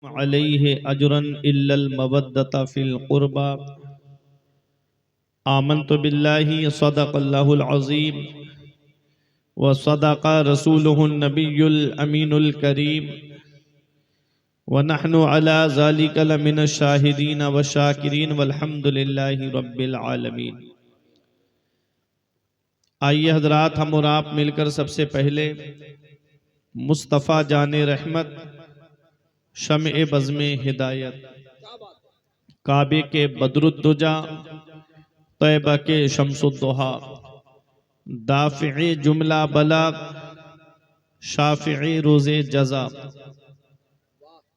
अलैहि अजरन इल्लल मवद्दता फिल क़ुरबा। आमन्तु बिल्लाहि सदक़ल्लाहुल अज़ीम व सदक़ा रसूलुहुन नबियुल अमीनुल करीम व नहनु अला ज़ालिका लमिनश शाहिदीन व शाकिरीन वल्हम्दुलिल्लाहि रब्बिल आलमीन। आइए हज़रात, हम और आप मिलकर सबसे पहले मुस्तफ़ा जाने रहमत, शम्ए बज़्मे हिदायत, काबे के बदरुद्दुजा, तैबा के शम्सुद्दुहा, दाफ़िए जुमला बला, शाफ़िए रोज़े जज़ा,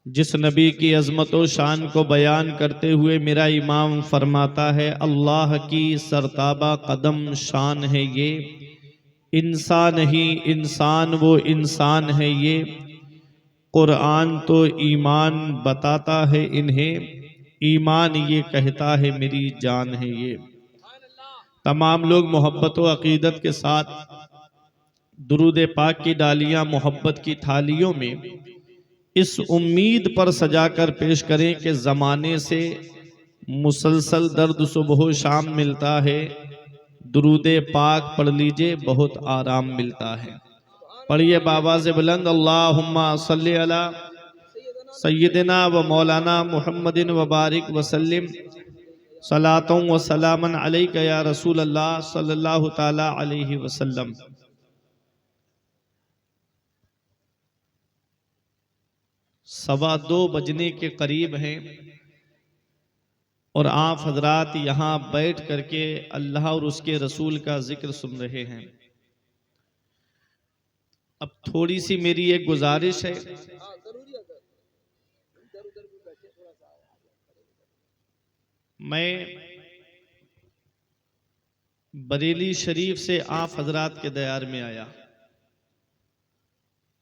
जिस नबी की अज़मत व शान को बयान करते हुए मेरा इमाम फरमाता है, अल्लाह की सरताबा कदम शान है ये, इंसान ही इंसान वो इंसान है ये, कुरान तो ईमान बताता है इन्हें, ईमान ये कहता है मेरी जान है ये। तमाम लोग मोहब्बत व अकीदत के साथ दुरूद पाक की डालियां मोहब्बत की थालियों में इस उम्मीद पर सजाकर पेश करें कि ज़माने से मुसलसल दर्द सुबह शाम मिलता है, दुरूद पाक पढ़ लीजिए बहुत आराम मिलता है। पढ़िए बाबा से बुलंद, अल्लाहुम्मा सल्ली अला सय्यिदिना व मौलाना मुहम्मदिन व बारिक वसल्लिम सलातों व सलामन अलैका या रसूल अल्लाह सल्लल्लाहु ताला अलैहि वसल्लम। सवा 2 बजने के करीब हैं और आप हजरात यहाँ बैठ करके अल्लाह और उसके रसूल का जिक्र सुन रहे हैं। अब थोड़ी सी मेरी एक गुजारिश है, मैं बरेली शरीफ से आप हजरात के दयार में आया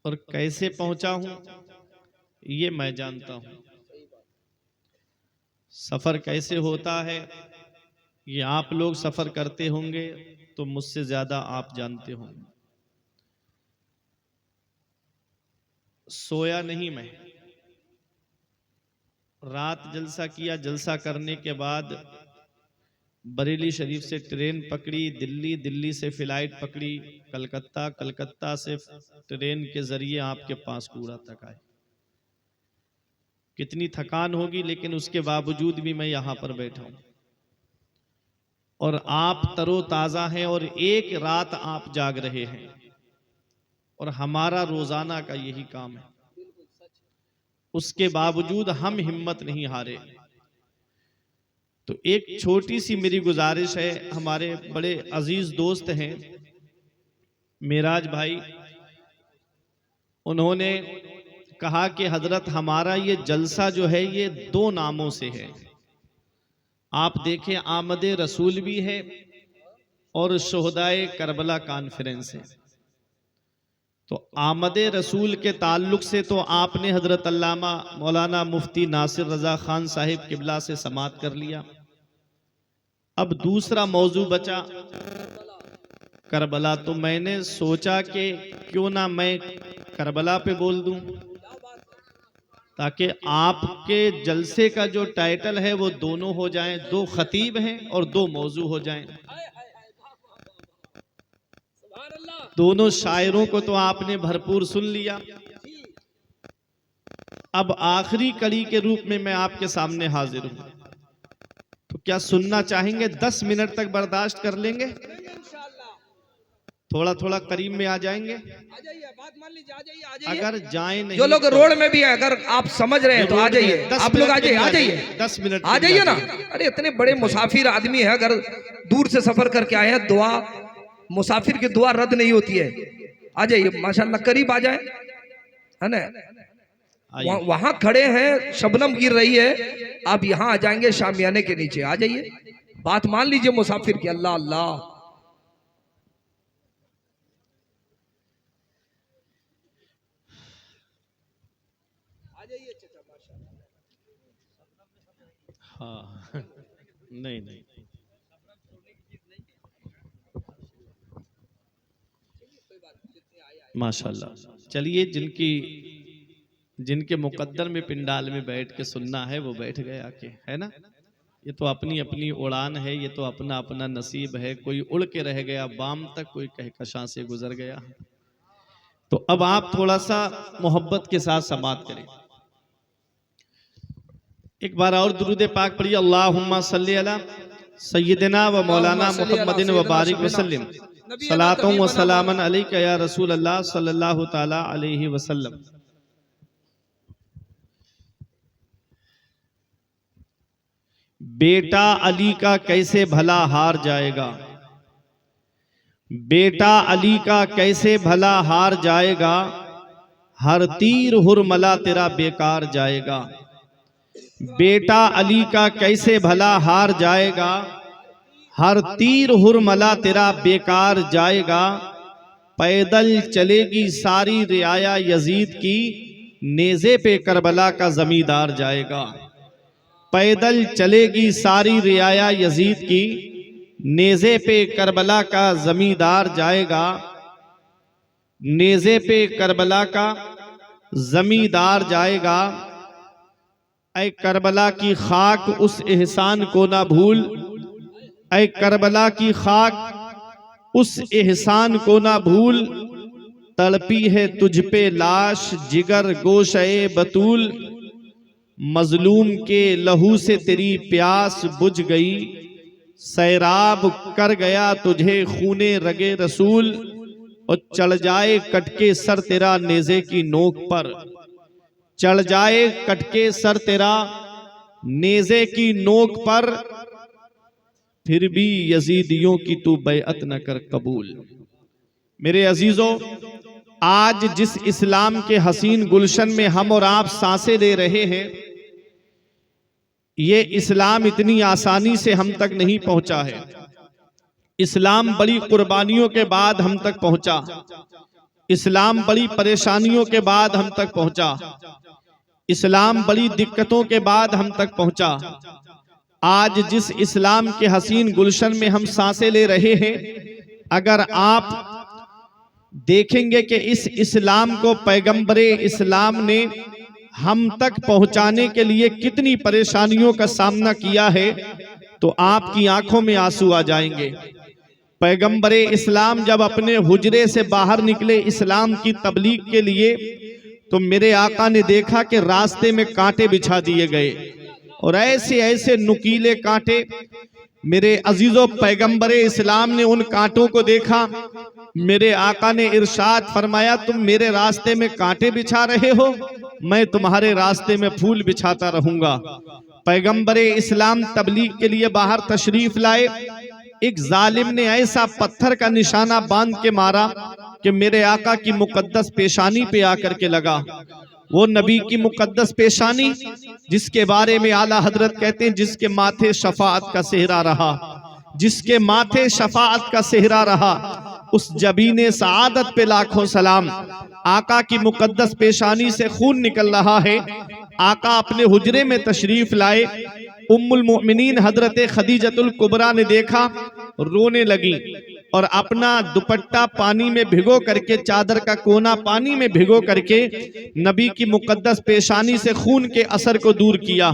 और कैसे पहुंचा हूं ये मैं जानता हूं। सफर कैसे होता है ये आप लोग सफर करते होंगे तो मुझसे ज्यादा आप जानते होंगे। सोया नहीं मैं, रात जलसा किया, जलसा करने के बाद बरेली शरीफ से ट्रेन पकड़ी दिल्ली, दिल्ली से फ्लाइट पकड़ी कलकत्ता, कलकत्ता से ट्रेन के जरिए आपके पास कूड़ा तक आए। कितनी थकान होगी, लेकिन उसके बावजूद भी मैं यहां पर बैठा हूं और आप तरोताजा हैं और एक रात आप जाग रहे हैं और हमारा रोजाना का यही काम है। उसके बावजूद हम हिम्मत नहीं हारे। तो एक छोटी सी मेरी गुजारिश है, हमारे बड़े अजीज दोस्त हैं मेराज भाई, उन्होंने कहा कि हजरत हमारा ये जलसा जो है ये 2 नामों से है। आप देखें, आमदे रसूल भी है और शुहदाए करबला कॉन्फ्रेंस है। तो आमदे रसूल के ताल्लुक से तो आपने हजरत अल्लामा मौलाना मुफ्ती नासिर रजा खान साहिब किबला से समात कर लिया। अब दूसरा मौजू बचा करबला, तो मैंने सोचा कि क्यों ना मैं करबला पे बोल दूं, ताकि आपके जलसे का जो टाइटल है वो दोनों हो जाएं, 2 खतीब हैं और 2 मौजू हो जाएं। दोनों शायरों को तो आपने भरपूर सुन लिया। अब आखिरी कड़ी के रूप में मैं आपके सामने हाजिर हूं, तो क्या सुनना चाहेंगे? 10 मिनट तक बर्दाश्त कर लेंगे? थोड़ा थोड़ा करीब में आ जाएंगे? बात मान लीजिए, आ जाइए। अगर जाए नहीं, जो लोग रोड में भी है, अगर आप समझ रहे हैं तो आ जाइए। आप लोग आ जाइए, आ जाइए, 10 मिनट आ जाइए ना। अरे इतने बड़े मुसाफिर आदमी है, अगर दूर से सफर करके आए हैं, दुआ मुसाफिर की दुआ रद्द नहीं होती है। आ जाइए, माशाल्लाह करीब आ जाए, है ना। वहां खड़े हैं, शबनम गिर रही है, आप यहाँ आ जाएंगे शामियाने के नीचे। आ जाइए, बात मान लीजिए मुसाफिर की। अल्लाह अल्लाह। हाँ नहीं नहीं, माशाल्लाह। चलिए, जिनकी जिनके मुकद्दर में पिंडाल में बैठ के सुनना है वो बैठ गए आके, है ना। ये तो अपनी अपनी उड़ान है, ये तो अपना अपना नसीब है। कोई उड़ के रह गया बाम तक, कोई कहकशां से गुजर गया। तो अब आप थोड़ा सा मोहब्बत के साथ समात करें। एक बार और दुरूद पाक पढ़िए, अल्लाहुम्मा सल्ली अला सय्यिदिना व मौलाना मुहम्मदिन व बारिक वसल्लम सलातों व सलामन अलैका या रसूल अल्लाह सल्लल्लाहु ताला अलैहि वसल्लम। बेटा अली का कैसे भला हार जाएगा, बेटा अली का कैसे भला हार जाएगा, हर तीर हुरमला तेरा बेकार जाएगा। बेटा अली का कैसे भला हार जाएगा, हर तीर हुरमला तेरा बेकार जाएगा। पैदल चलेगी सारी रियाया यजीद की, नेज़े पे करबला का जमींदार जाएगा। पैदल चलेगी सारी रियाया यजीद की, नेज़े पे करबला का जमींदार जाएगा। नेज़े पे करबला का जमींदार जाएगा। ऐ करबला की खाक उस एहसान को ना भूल, ऐ करबला की खाक उस एहसान को ना भूल। तड़पी है तुझ पे लाश जिगर गोशे बतूल, मजलूम के लहू से तेरी प्यास बुझ गई। सैराब कर गया तुझे खूने रगे रसूल, और चढ़ जाए कटके सर तेरा नेज़े की नोक पर। चढ़ जाए कटके सर तेरा नेज़े की नोक पर, फिर भी यजीदियों की तू बैअत न कर कबूल। मेरे अजीजों, आज जिस इस्लाम के हसीन गुलशन में हम और आप सांसें ले रहे हैं, ये इस्लाम इतनी आसानी से हम तक नहीं पहुंचा है। इस्लाम बड़ी कुर्बानियों के बाद हम तक पहुंचा। इस्लाम बड़ी परेशानियों के बाद हम तक पहुंचा। इस्लाम बड़ी दिक्कतों के बाद हम तक पहुंचा। आज जिस इस्लाम के हसीन गुलशन में हम सांसें ले रहे हैं, अगर आप देखेंगे कि इस इस्लाम को पैगंबरे इस्लाम ने हम तक पहुंचाने के लिए कितनी परेशानियों का सामना किया है, तो आपकी आंखों में आंसू आ जाएंगे। पैगंबरे इस्लाम जब अपने हुजरे से बाहर निकले इस्लाम की तबलीग के लिए, तो मेरे आका ने देखा कि रास्ते में कांटे बिछा दिए गए, और ऐसे ऐसे नुकीले कांटे। मेरे अजीजों, पैगंबरे इस्लाम ने उन कांटों को देखा। मेरे आका ने इरशाद फरमाया, तुम मेरे रास्ते में कांटे बिछा रहे हो, मैं तुम्हारे रास्ते में फूल बिछाता रहूंगा। पैगंबरे इस्लाम तबलीग के लिए बाहर तशरीफ लाए। एक जालिम ने ऐसा पत्थर का निशाना बांध के मारा कि मेरे आका की मुकद्दस पेशानी पे आकर के लगा। वो नबी की मुकद्दस पेशानी जिसके बारे में आला हजरत कहते हैं, जिसके माथे शफाअत का सेहरा रहा, जिसके माथे शफाअत का सेहरा रहा, उस जबीने सआदत पे लाखों सलाम। आका की मुकद्दस पेशानी से खून निकल रहा है। आका अपने हुजरे में तशरीफ लाए। उम्मुल मोमिनीन हजरत खदीजतुल कुबरा ने देखा, रोने लगी और अपना दुपट्टा पानी में भिगो करके, चादर का कोना पानी में भिगो करके नबी की मुकद्दस पेशानी से खून के असर को दूर किया।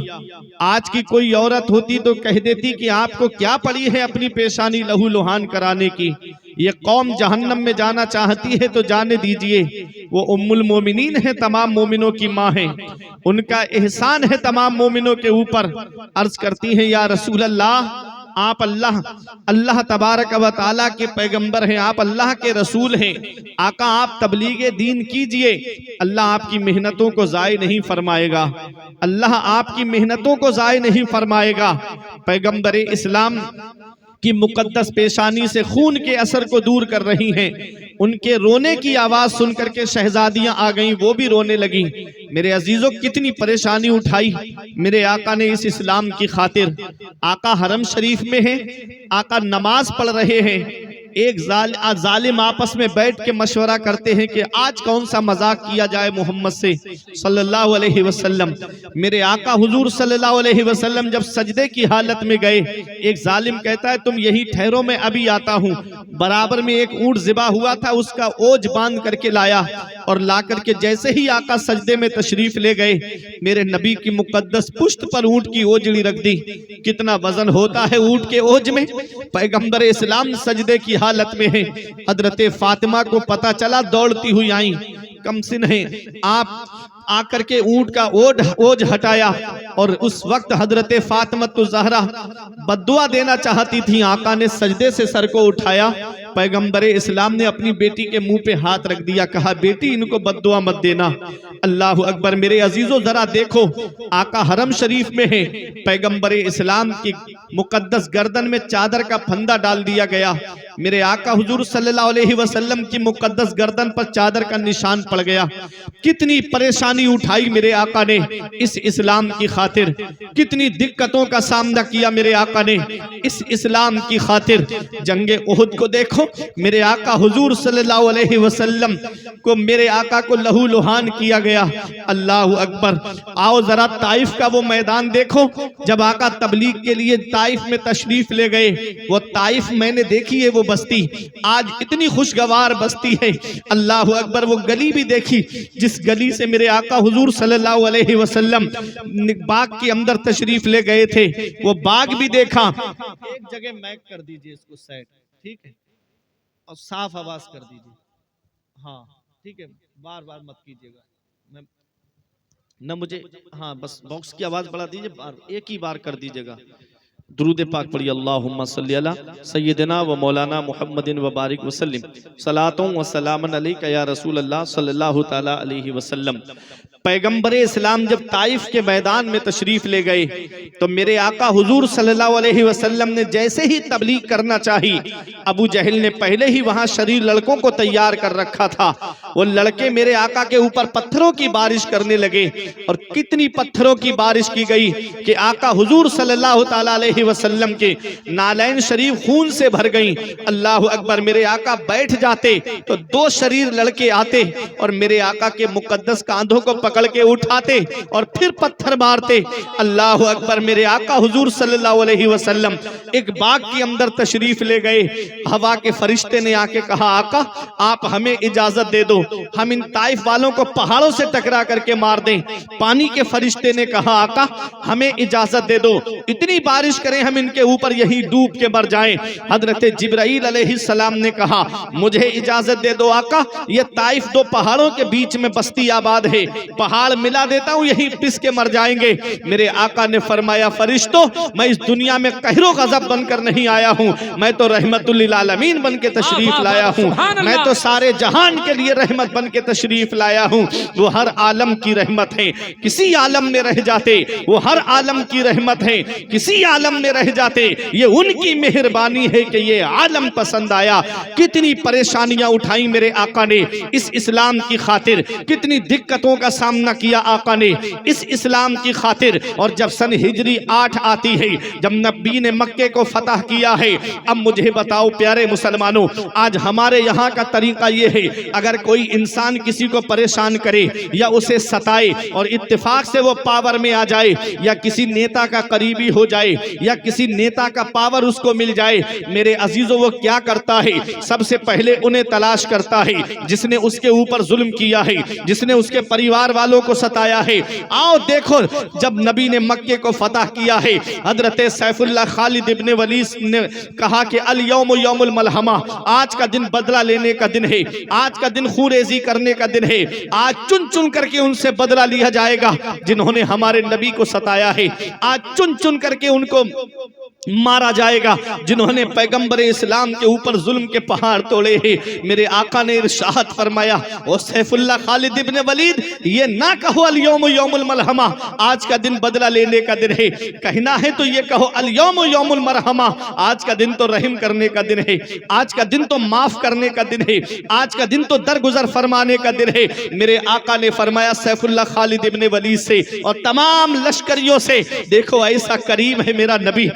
आज की कोई औरत होती तो कह देती कि आपको क्या पड़ी है अपनी पेशानी लहू लुहान कराने की, ये कौम जहन्नम में जाना चाहती है तो जाने दीजिए। वो उम्मुल मोमिनीन है, तमाम मोमिनों की माँ है, उनका एहसान है तमाम मोमिनों के ऊपर। अर्ज करती हैं, या रसूल अल्लाह, आप अल्लाह तबारक व ताला के पैगंबर हैं, आप अल्लाह के रसूल हैं। आका, आप तबलीगे दीन कीजिए, अल्लाह आपकी मेहनतों को जाय नहीं फरमाएगा, अल्लाह आपकी मेहनतों को जाय नहीं फरमाएगा। पैगंबरे इस्लाम की मुकद्दस पेशानी से खून के असर को दूर कर रही हैं। उनके रोने की आवाज सुनकर के शहजादियां आ गईं, वो भी रोने लगी। मेरे अजीजों, कितनी परेशानी उठाई मेरे आका ने इस इस्लाम की खातिर। आका हरम शरीफ में है, आका नमाज पढ़ रहे हैं, एक जालिम आपस में बैठ के मशवरा करते हैं कि आज कौन सा मजाक किया जाए मोहम्मद से सल्लल्लाहु अलैहि वसल्लम। मेरे आका हुजूर सल्लल्लाहु अलैहि वसल्लम जब सजदे की हालत में गए, एक जालिम कहता है तुम यही ठहरो, मैं अभी आता हूँ। बराबर में एक ऊंट ज़िबा हुआ था, उसका ओज बांध करके लाया और ला करके जैसे ही आका सजदे में तशरीफ ले गए, मेरे नबी की मुकद्दस पुश्त पर ऊंट की ओजड़ी रख दी। कितना वजन होता है ऊंट के ओज में। पैगंबर इस्लाम सजदे की हालत में है। हजरत फातिमा को पता चला, दौड़ती हुई आई। कमसिन है आप आकर के ऊंट का ओज हटाया और उस वक्त हजरत फातिमा ज़हरा बद्दुआ देना चाहती थी। आका ने सजदे से सर को उठाया, पैगंबर इस्लाम ने अपनी बेटी के मुंह पे हाथ रख दिया, कहा बेटी इनको बद्दुआ मत देना। अल्लाह अकबर। मेरे अजीजों जरा देखो, आका हरम शरीफ में है, पैगंबर इस्लाम की मुकद्दस गर्दन में चादर का फंदा डाल दिया गया। मेरे आका हुजूर सल्लल्लाहु अलैहि वसल्लम की मुकद्दस गर्दन पर चादर का निशान पड़ गया। कितनी परेशानी उठाई मेरे आका ने इस इस्लाम की खातिर, कितनी दिक्कतों का सामना किया मेरे आका ने इस इस्लाम की खातिर। जंगे उहुद को देखो, मेरे आका हुजूर सल्लल्लाहु अलैहि वसल्लम को, मेरे आका को लहू लुहान किया गया। अल्लाह अकबर। आओ जरा ताइफ का वो मैदान देखो, जब आका तबलीग के लिए ताइफ में तशरीफ ले गए। वो ताइफ मैंने देखी है, वो बस्ती आज इतनी खुशगवार बस्ती है। अल्लाह अकबर। वो गली भी देखी जिस गली से मेरे आका हुजूर सल्लल्लाहु अलैहि वसल्लम बाग के अंदर तशरीफ ले गए थे, वो बाग भी देखा। एक जगह मैक कर दीजिए इसको सेट, ठीक है, और साफ आवाज कर दीजिए। हाँ ठीक है, बार बार मत कीजिएगा, मैं न मुझे, हाँ बस बॉक्स की आवाज बढ़ा दीजिए, एक ही बार कर दीजिएगा। दुरूद पाक पढ़िए, अल्लाहुम्मा सल्ली अला सय्यदिना व मौलाना मुहम्मदिन व बारिक वसल्लिम सलातों व सलामन अलैका या रसूल अल्लाह सल्लल्लाहु तआला अलैहि वसल्लम। पैगंबर इस्लाम जब ताइफ के मैदान में तशरीफ ले गए तो मेरे आका हुजूर सल्लल्लाहु अलैहि वसल्लम ने जैसे ही तबलीग करना चाही, अबू जहल ने पहले ही वहां शरीर लड़कों को तैयार कर रखा था। वो लड़के मेरे आका के ऊपर पत्थरों की बारिश करने लगे और कितनी पत्थरों की बारिश की गई कि आका हुजूर सल्लल्लाहु तआला अलैहि वसल्लम के नालैन शरीफ खून से भर गई। अल्लाह अकबर। मेरे आका बैठ जाते तो दो शरीर लड़के आते और मेरे आका के मुकद्दस कांधों को पकड़ के उठाते और फिर पत्थर मारते। अल्लाह अकबर। मेरे आका हुजूर सल्लल्लाहु अलैहि वसल्लम एक बाग के अंदर तशरीफ ले गए। हवा के फरिश्ते ने आके कहा, आका आप हमें इजाजत दे दो, हम इन ताइफ वालों को पहाड़ों से टकरा करके मार दें। पानी के फरिश्ते ने कहा, आका हमें इजाजत दे दो, इतनी बारिश करें हम इनके ऊपर यही डूब के मर जाएं। हजरत जिब्राइल अलैहिस्सलाम ने कहा, मुझे इजाजत दे दो आका, ये ताइफ दो पहाड़ों के बीच में बस्ती आबाद है, पहाड़ मिला देता हूँ, यही पिस के मर जाएंगे। मेरे आका ने फरमाया, फरिश्तों मैं इस दुनिया में कहरो गजब बनकर नहीं आया हूँ, मैं तो रहमतुल लिल आलमीन बन के तशरीफ लाया हूँ, मैं तो सारे जहान के लिए रहमत बन के तशरीफ लाया हूँ। वो हर आलम की रहमत है, किसी आलम में रह जाते, वो हर आलम की रहमत है, किसी आलम में रह जाते, ये उनकी मेहरबानी है कि ये आलम पसंद आया। कितनी परेशानियां उठाई मेरे आका ने इस इस्लाम की खातिर, कितनी दिक्कतों का सामना किया आका ने इस इस्लाम की खातिर। और जब सन हिजरी 8 आती है, जब नबी ने मक्के को फतह किया है, अब मुझे बताओ प्यारे मुसलमानों, आज हमारे यहाँ का तरीका ये है, अगर कोई इंसान किसी को परेशान करे या उसे सताए और इत्तेफाक से वो पावर में आ जाए या किसी नेता का करीबी हो जाए या किसी नेता का पावर उसको मिल जाए, मेरे अजीजों वो क्या करता है, सबसे पहले उन्हें तलाश करता है जिसने उसके ऊपर जुल्म किया है, जिसने उसके परिवार वालों को सताया है। आओ देखो, जब नबी ने मक्के को फतह किया है, हजरत सैफुल्लाह खालिद इब्ने वलीद ने कहा कि अल यौम यौमुल मलहमा, आज का दिन बदला लेने का दिन है, आज का दिन खूरेजी करने का दिन है, आज चुन चुन करके उनसे बदला लिया जाएगा जिन्होंने हमारे नबी को सताया है, आज चुन चुन करके उनको मारा जाएगा जिन्होंने पैगंबर इस्लाम के ऊपर जुल्म के पहाड़ तोड़े हैं। मेरे आका ने इरशाद फरमाया, ओ सैफुल्लाह खालिद इब्ने वलीद, ये ना कहो अल यौम यौमुल मलहमा, आज का दिन बदला लेने का दिन है, कहना है तो ये कहो अल यौम यौमुल मरहमा, आज का दिन तो रहम करने का दिन है, आज का दिन तो माफ करने का दिन है, आज का दिन तो दरगुजर फरमाने का दिन है। मेरे आका ने फरमाया सैफुल्लाह खालिद इब्ने वलीद से और तमाम लश्करियों से, देखो ऐसा करीम है मेरा नबी,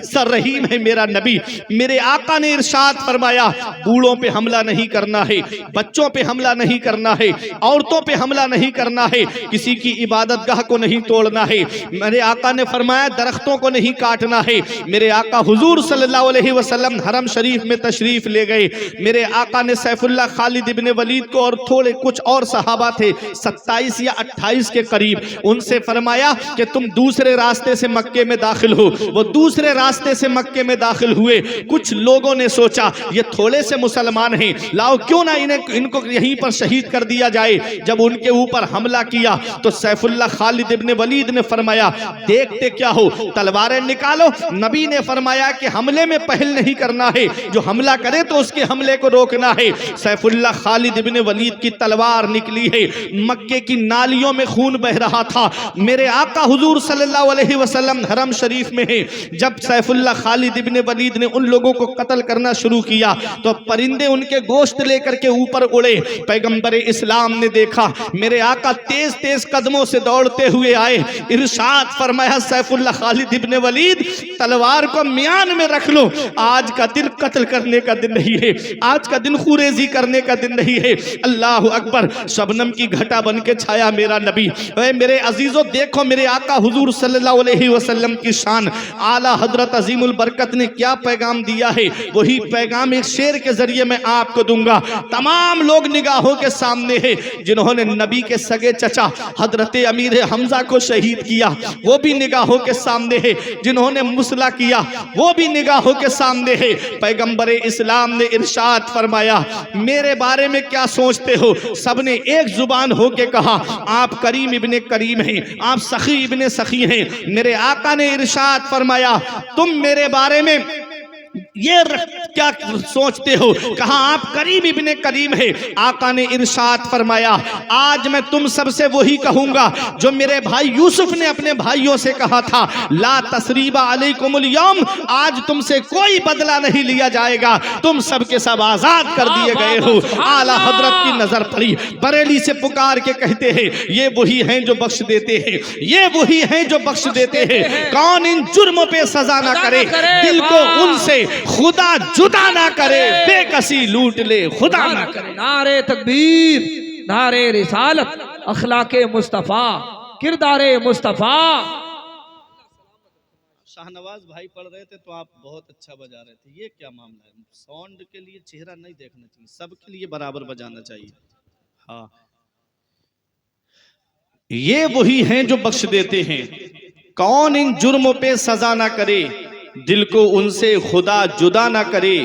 सर्रहीम है मेरा नबी। मेरे आका ने इरशाद फरमाया, बूढ़ों पे हमला नहीं करना है, बच्चों पे हमला नहीं करना है, औरतों पे हमला नहीं करना है, किसी की इबादत गाह को नहीं तोड़ना है। मेरे आका ने फरमाया, दरख्तों को नहीं काटना है। मेरे आका हुजूर सल्लल्लाहु अलैहि वसल्लम हरम शरीफ में तशरीफ ले गए। मेरे आका ने सैफुल्लाह खालिद इब्ने वलीद को और थोड़े कुछ और सहाबा थे 27 या 28 के करीब, उनसे फरमाया कि तुम दूसरे रास्ते से मक्के में दाखिल हो। वो दूसरे रास्ते से मक्के में दाखिल हुए। कुछ लोगों ने सोचा ये थोड़े से मुसलमान हैं, लाओ क्यों ना इनको यहीं पर शहीद कर दिया जाए। जब उनके ऊपर हमला किया तो सैफुल्लाह खालिद इब्ने वलीद ने फरमाया, देखते क्या हो, तलवारें निकालो। नबी ने फरमाया कि हमले में पहल नहीं करना है, जो हमला करे तो उसके हमले को रोकना है। सैफुल्लाह खालिद इब्ने वलीद की तलवार निकली है, मक्के की नालियों में खून बह रहा था। मेरे आका हुजूर सल्लल्लाहु अलैहि वसल्लम हरम शरीफ में है। जब सैफुल्लाह खालिद इब्ने वलीद ने उन लोगों को कत्ल करना शुरू किया तो परिंदे उनके गोश्त लेकर के ऊपर उड़े। पैगंबर इस्लाम ने देखा, मेरे आका तेज तेज कदमों से दौड़ते हुए आए। इरशाद फरमाया, सैफुल्लाह खालिद इब्ने वलीद तलवार को म्यान में रख लो, आज का दिन कत्ल करने का दिन नहीं है, आज का दिन खुरेजी करने का दिन नहीं है। अल्लाह अकबर। शबनम की घटा बन के छाया मेरा नबी। मेरे अजीजों, देखो मेरे आका हुजूर सल्लल्लाहु अलैहि वसल्लम की शान। आला हजरत अजीमुल बरकत ने क्या पैगाम दिया है, वही पैगाम एक शेर के जरिए मैं आपको दूंगा। तमाम लोग निगाहों के सामने है जिन्होंने नबी के सगे चचा हजरत अमीर हमजा को शहीद किया, वो भी निगाहों के सामने है। जिन्होंने मुसला किया वो भी निगाहों के सामने है। पैगंबर इस्लाम ने इरशाद फरमाया, मेरे बारे में क्या सोचते हो? सबने एक जुबान होके कहा, आप करीम इब्ने करीम हैं, आप सखी इब्ने सखी हैं। मेरे आका ने इरशाद फरमाया, तुम मेरे बारे में ये क्या सोचते हो? कहा आप करीम इब्ने करीम है। आका ने इरशाद फरमाया, आज मैं तुम सबसे वही कहूंगा जो मेरे भाई यूसुफ ने अपने भाइयों से कहा था, ला तसरीबा अलैकुमुल यौम, आज तुमसे कोई बदला नहीं लिया जाएगा, तुम सबके सब आजाद कर दिए गए हो। आला हजरत की नजर पड़ी, बरेली से पुकार के कहते हैं, ये वही हैं जो बख्श देते हैं, ये वही हैं जो बख्श देते हैं। कौन इन जुर्मों पे सजा ना करे, दिल को उनसे खुदा जुदा ना करे, बेकसी लूट ले खुदा ना करे। नारे तकबीर, नारे रिसालत, अखलाके मुस्तफा, किरदारे मुस्तफा। शाहनवाज भाई पढ़ रहे थे तो आप बहुत अच्छा बजा रहे थे, ये क्या मामला है? साउंड के लिए चेहरा नहीं देखना चाहिए, सबके लिए बराबर बजाना चाहिए। हाँ, ये वही हैं जो बख्श देते हैं, कौन इन जुर्मों पे सजा ना करे, दिल को उनसे खुदा जुदा ना करे,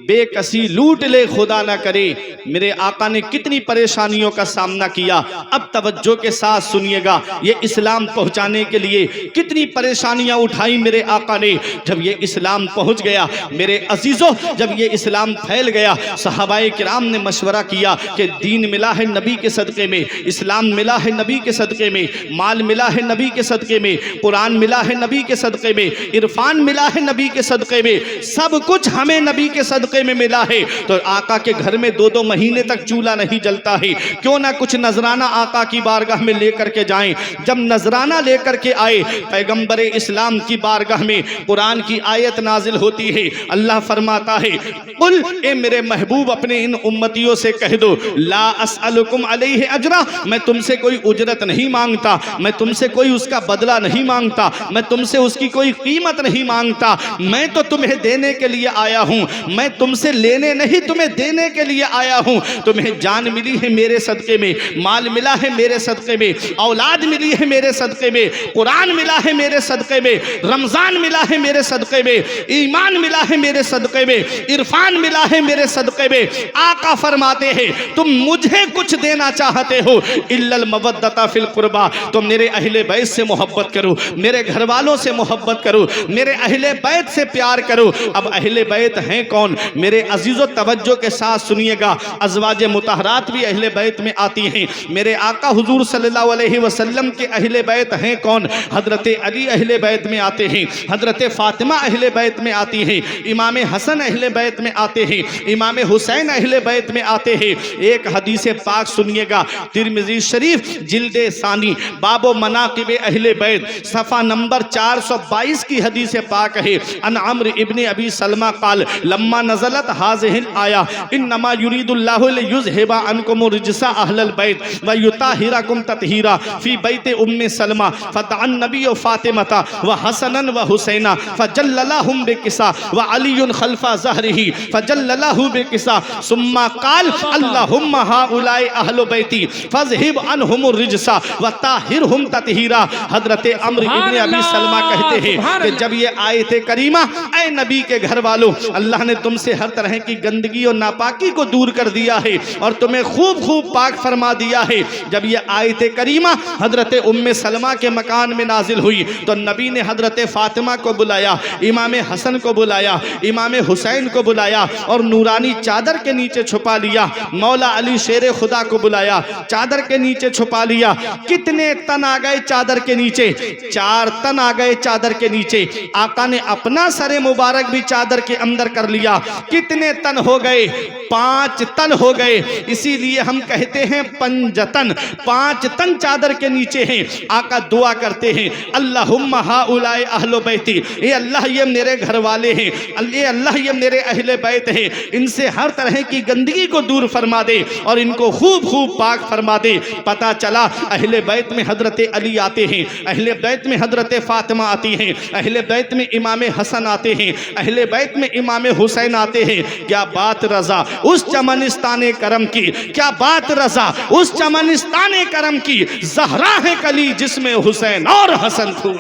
बेकसी लूट ले खुदा ना करे। मेरे आका ने कितनी परेशानियों का सामना किया। अब तवज्जो के साथ सुनिएगा, ये इस्लाम पहुंचाने के लिए कितनी परेशानियां उठाई मेरे आका ने। जब ये इस्लाम पहुंच गया मेरे अजीजों, जब ये इस्लाम फैल गया, सहाबाए किराम ने मशवरा किया कि दीन मिला है नबी के सदक़े में, इस्लाम मिला है नबी के सदक़े में, माल मिला है नबी के सदक़े में, कुरान मिला है नबी के सदक़े में, इरफान मिला है नबी के सदक़े में, सब कुछ हमें नबी के सदक़े में मिला है। तो आका के घर में 2-2 महीने तक चूल्हा नहीं जलता है, क्यों ना कुछ नजराना आका की बारगाह में लेकर के जाएं। जब नजराना लेकर के आए, पैगंबर इस्लाम की बारगाह में कुरान की आयत नाजिल होती है। अल्लाह फरमाता है, कुल ए मेरे महबूब अपने इन उम्मतियों से कह दो, ला अस्अलुकुम अलैहि अजरा, मैं तुमसे कोई उजरत नहीं मांगता, मैं तुमसे कोई उसका बदला नहीं मांगता, मैं तुमसे उसकी कोई कीमत नहीं मांगता, मैं तो तुम्हें देने के लिए आया हूं, मैं तुमसे लेने नहीं तुम्हें देने के लिए आया हूं। तुम्हें जान मिली है मेरे सदक़े में, माल मिला है मेरे सदक़े में, औलाद मिली है मेरे सदक़े में, कुरान मिला है मेरे सदक़े में, रमज़ान मिला है मेरे सदक़े में, ईमान मिला है मेरे सदक़े में, इरफान मिला है मेरे सदक़े में। आका फरमाते हैं, तुम मुझे कुछ देना चाहते हो, इल्लल मवद्दता फिल कुर्बा, तुम मेरे अहले बैत से मोहब्बत करो, मेरे घर वालों से मोहब्बत करो, मेरे अहले बैत से प्यार करो। अब अहले बैत हैं कौन? मेरे अजीज़ो तवज्जो के साथ सुनिएगा, अज़वाज मुतहरात भी अहले बैत में आती हैं। मेरे आका हुजूर सल्लल्लाहु अलैहि वसल्लम के अहले बैत हैं कौन? हजरत अली अहले बैत में आते हैं, हजरत फातिमा अहले बैत में आती हैं, इमाम हसन अहले बैत में आते हैं, इमाम हुसैन अहले बैत में आते हैं। एक हदीस पाक सुनिएगा, तिरमिज़ी शरीफ जिल्दे सानी बाबो मनाक़िब अहले बैत सफ़ा नंबर 422 की हदीस पाक है। अन अम्र इब्ने अबी सलमा क़ाल लम्मा नज़लत हाज़िहिल आया इन्नमा युरीदुल्लाहु लियुज़हिबा अन्कुम रिजसा अहलल बैत व युताहिरकुम तत्हीरा फ़ी बैत उम्मे सलमा फ़तअन नबी व फ़ातिमता व हसनन व हुसैना फ़जल्ललाहुम बिकिसा व अलीयुन खल्फ़ा ज़हरिही फ़जल्ललाहु बिकिसा सुम्मा क़ाल अल्लाहुम्मा हाउलाई अहलु बैती फ़ज़हिब अन्हुमुर रिजसा व ताहिरहुम तत्हीरा। हज़रत अम्र इब्ने अबी सलमा कहते हैं कि जब ये आयत करीमा, ऐ नबी के घर वालों, अल्लाह ने तुमसे हर तरह की गंदगी और नापाकी को दूर कर दिया है और तुम्हें खूब खूब पाक फरमा दिया है। जब ये आयत करीमा हजरत उम्मे सलमा के मकान में नाजिल हुई तो नबी ने हजरत फातिमा को बुलाया, इमाम हसन को बुलाया, इमाम हुसैन को बुलाया और नूरानी चादर के नीचे छुपा लिया। मौला अली शेर खुदा को बुलाया, चादर के नीचे छुपा लिया। कितने तन आ गए चादर के नीचे? 4 तन आ गए चादर के नीचे। आका ने अपना सरे मुबारक भी चादर के अंदर कर लिया। कितने तन हो गए? 5 तन हो गए। इसीलिए हम कहते हैं पंजतन, 5 तन चादर के नीचे हैं। आका दुआ करते हैं, अल्लाहुम्मा हाउलाई अहलो बैती, ये अल्लाह ये मेरे घर वाले हैं, ये अल्लाह ये मेरे अहले बैत हैं, इनसे हर तरह की गंदगी को दूर फरमा दे और इनको खूब खूब पाक फरमा दे। पता चला अहले बैत में हजरत अली आते हैं, अहले बैत में हजरत फातिमा आती हैं, अहले बैत में इमाम हसन आते हैं, अहले बैत में इमाम हुसैन आते हैं। क्या बात रज़ा उस चमनिस्ताने करम की, क्या बात रज़ा उस चमनिस्ताने करम की। ज़हरा है कली जिसमें हुसैन और हसन फूल,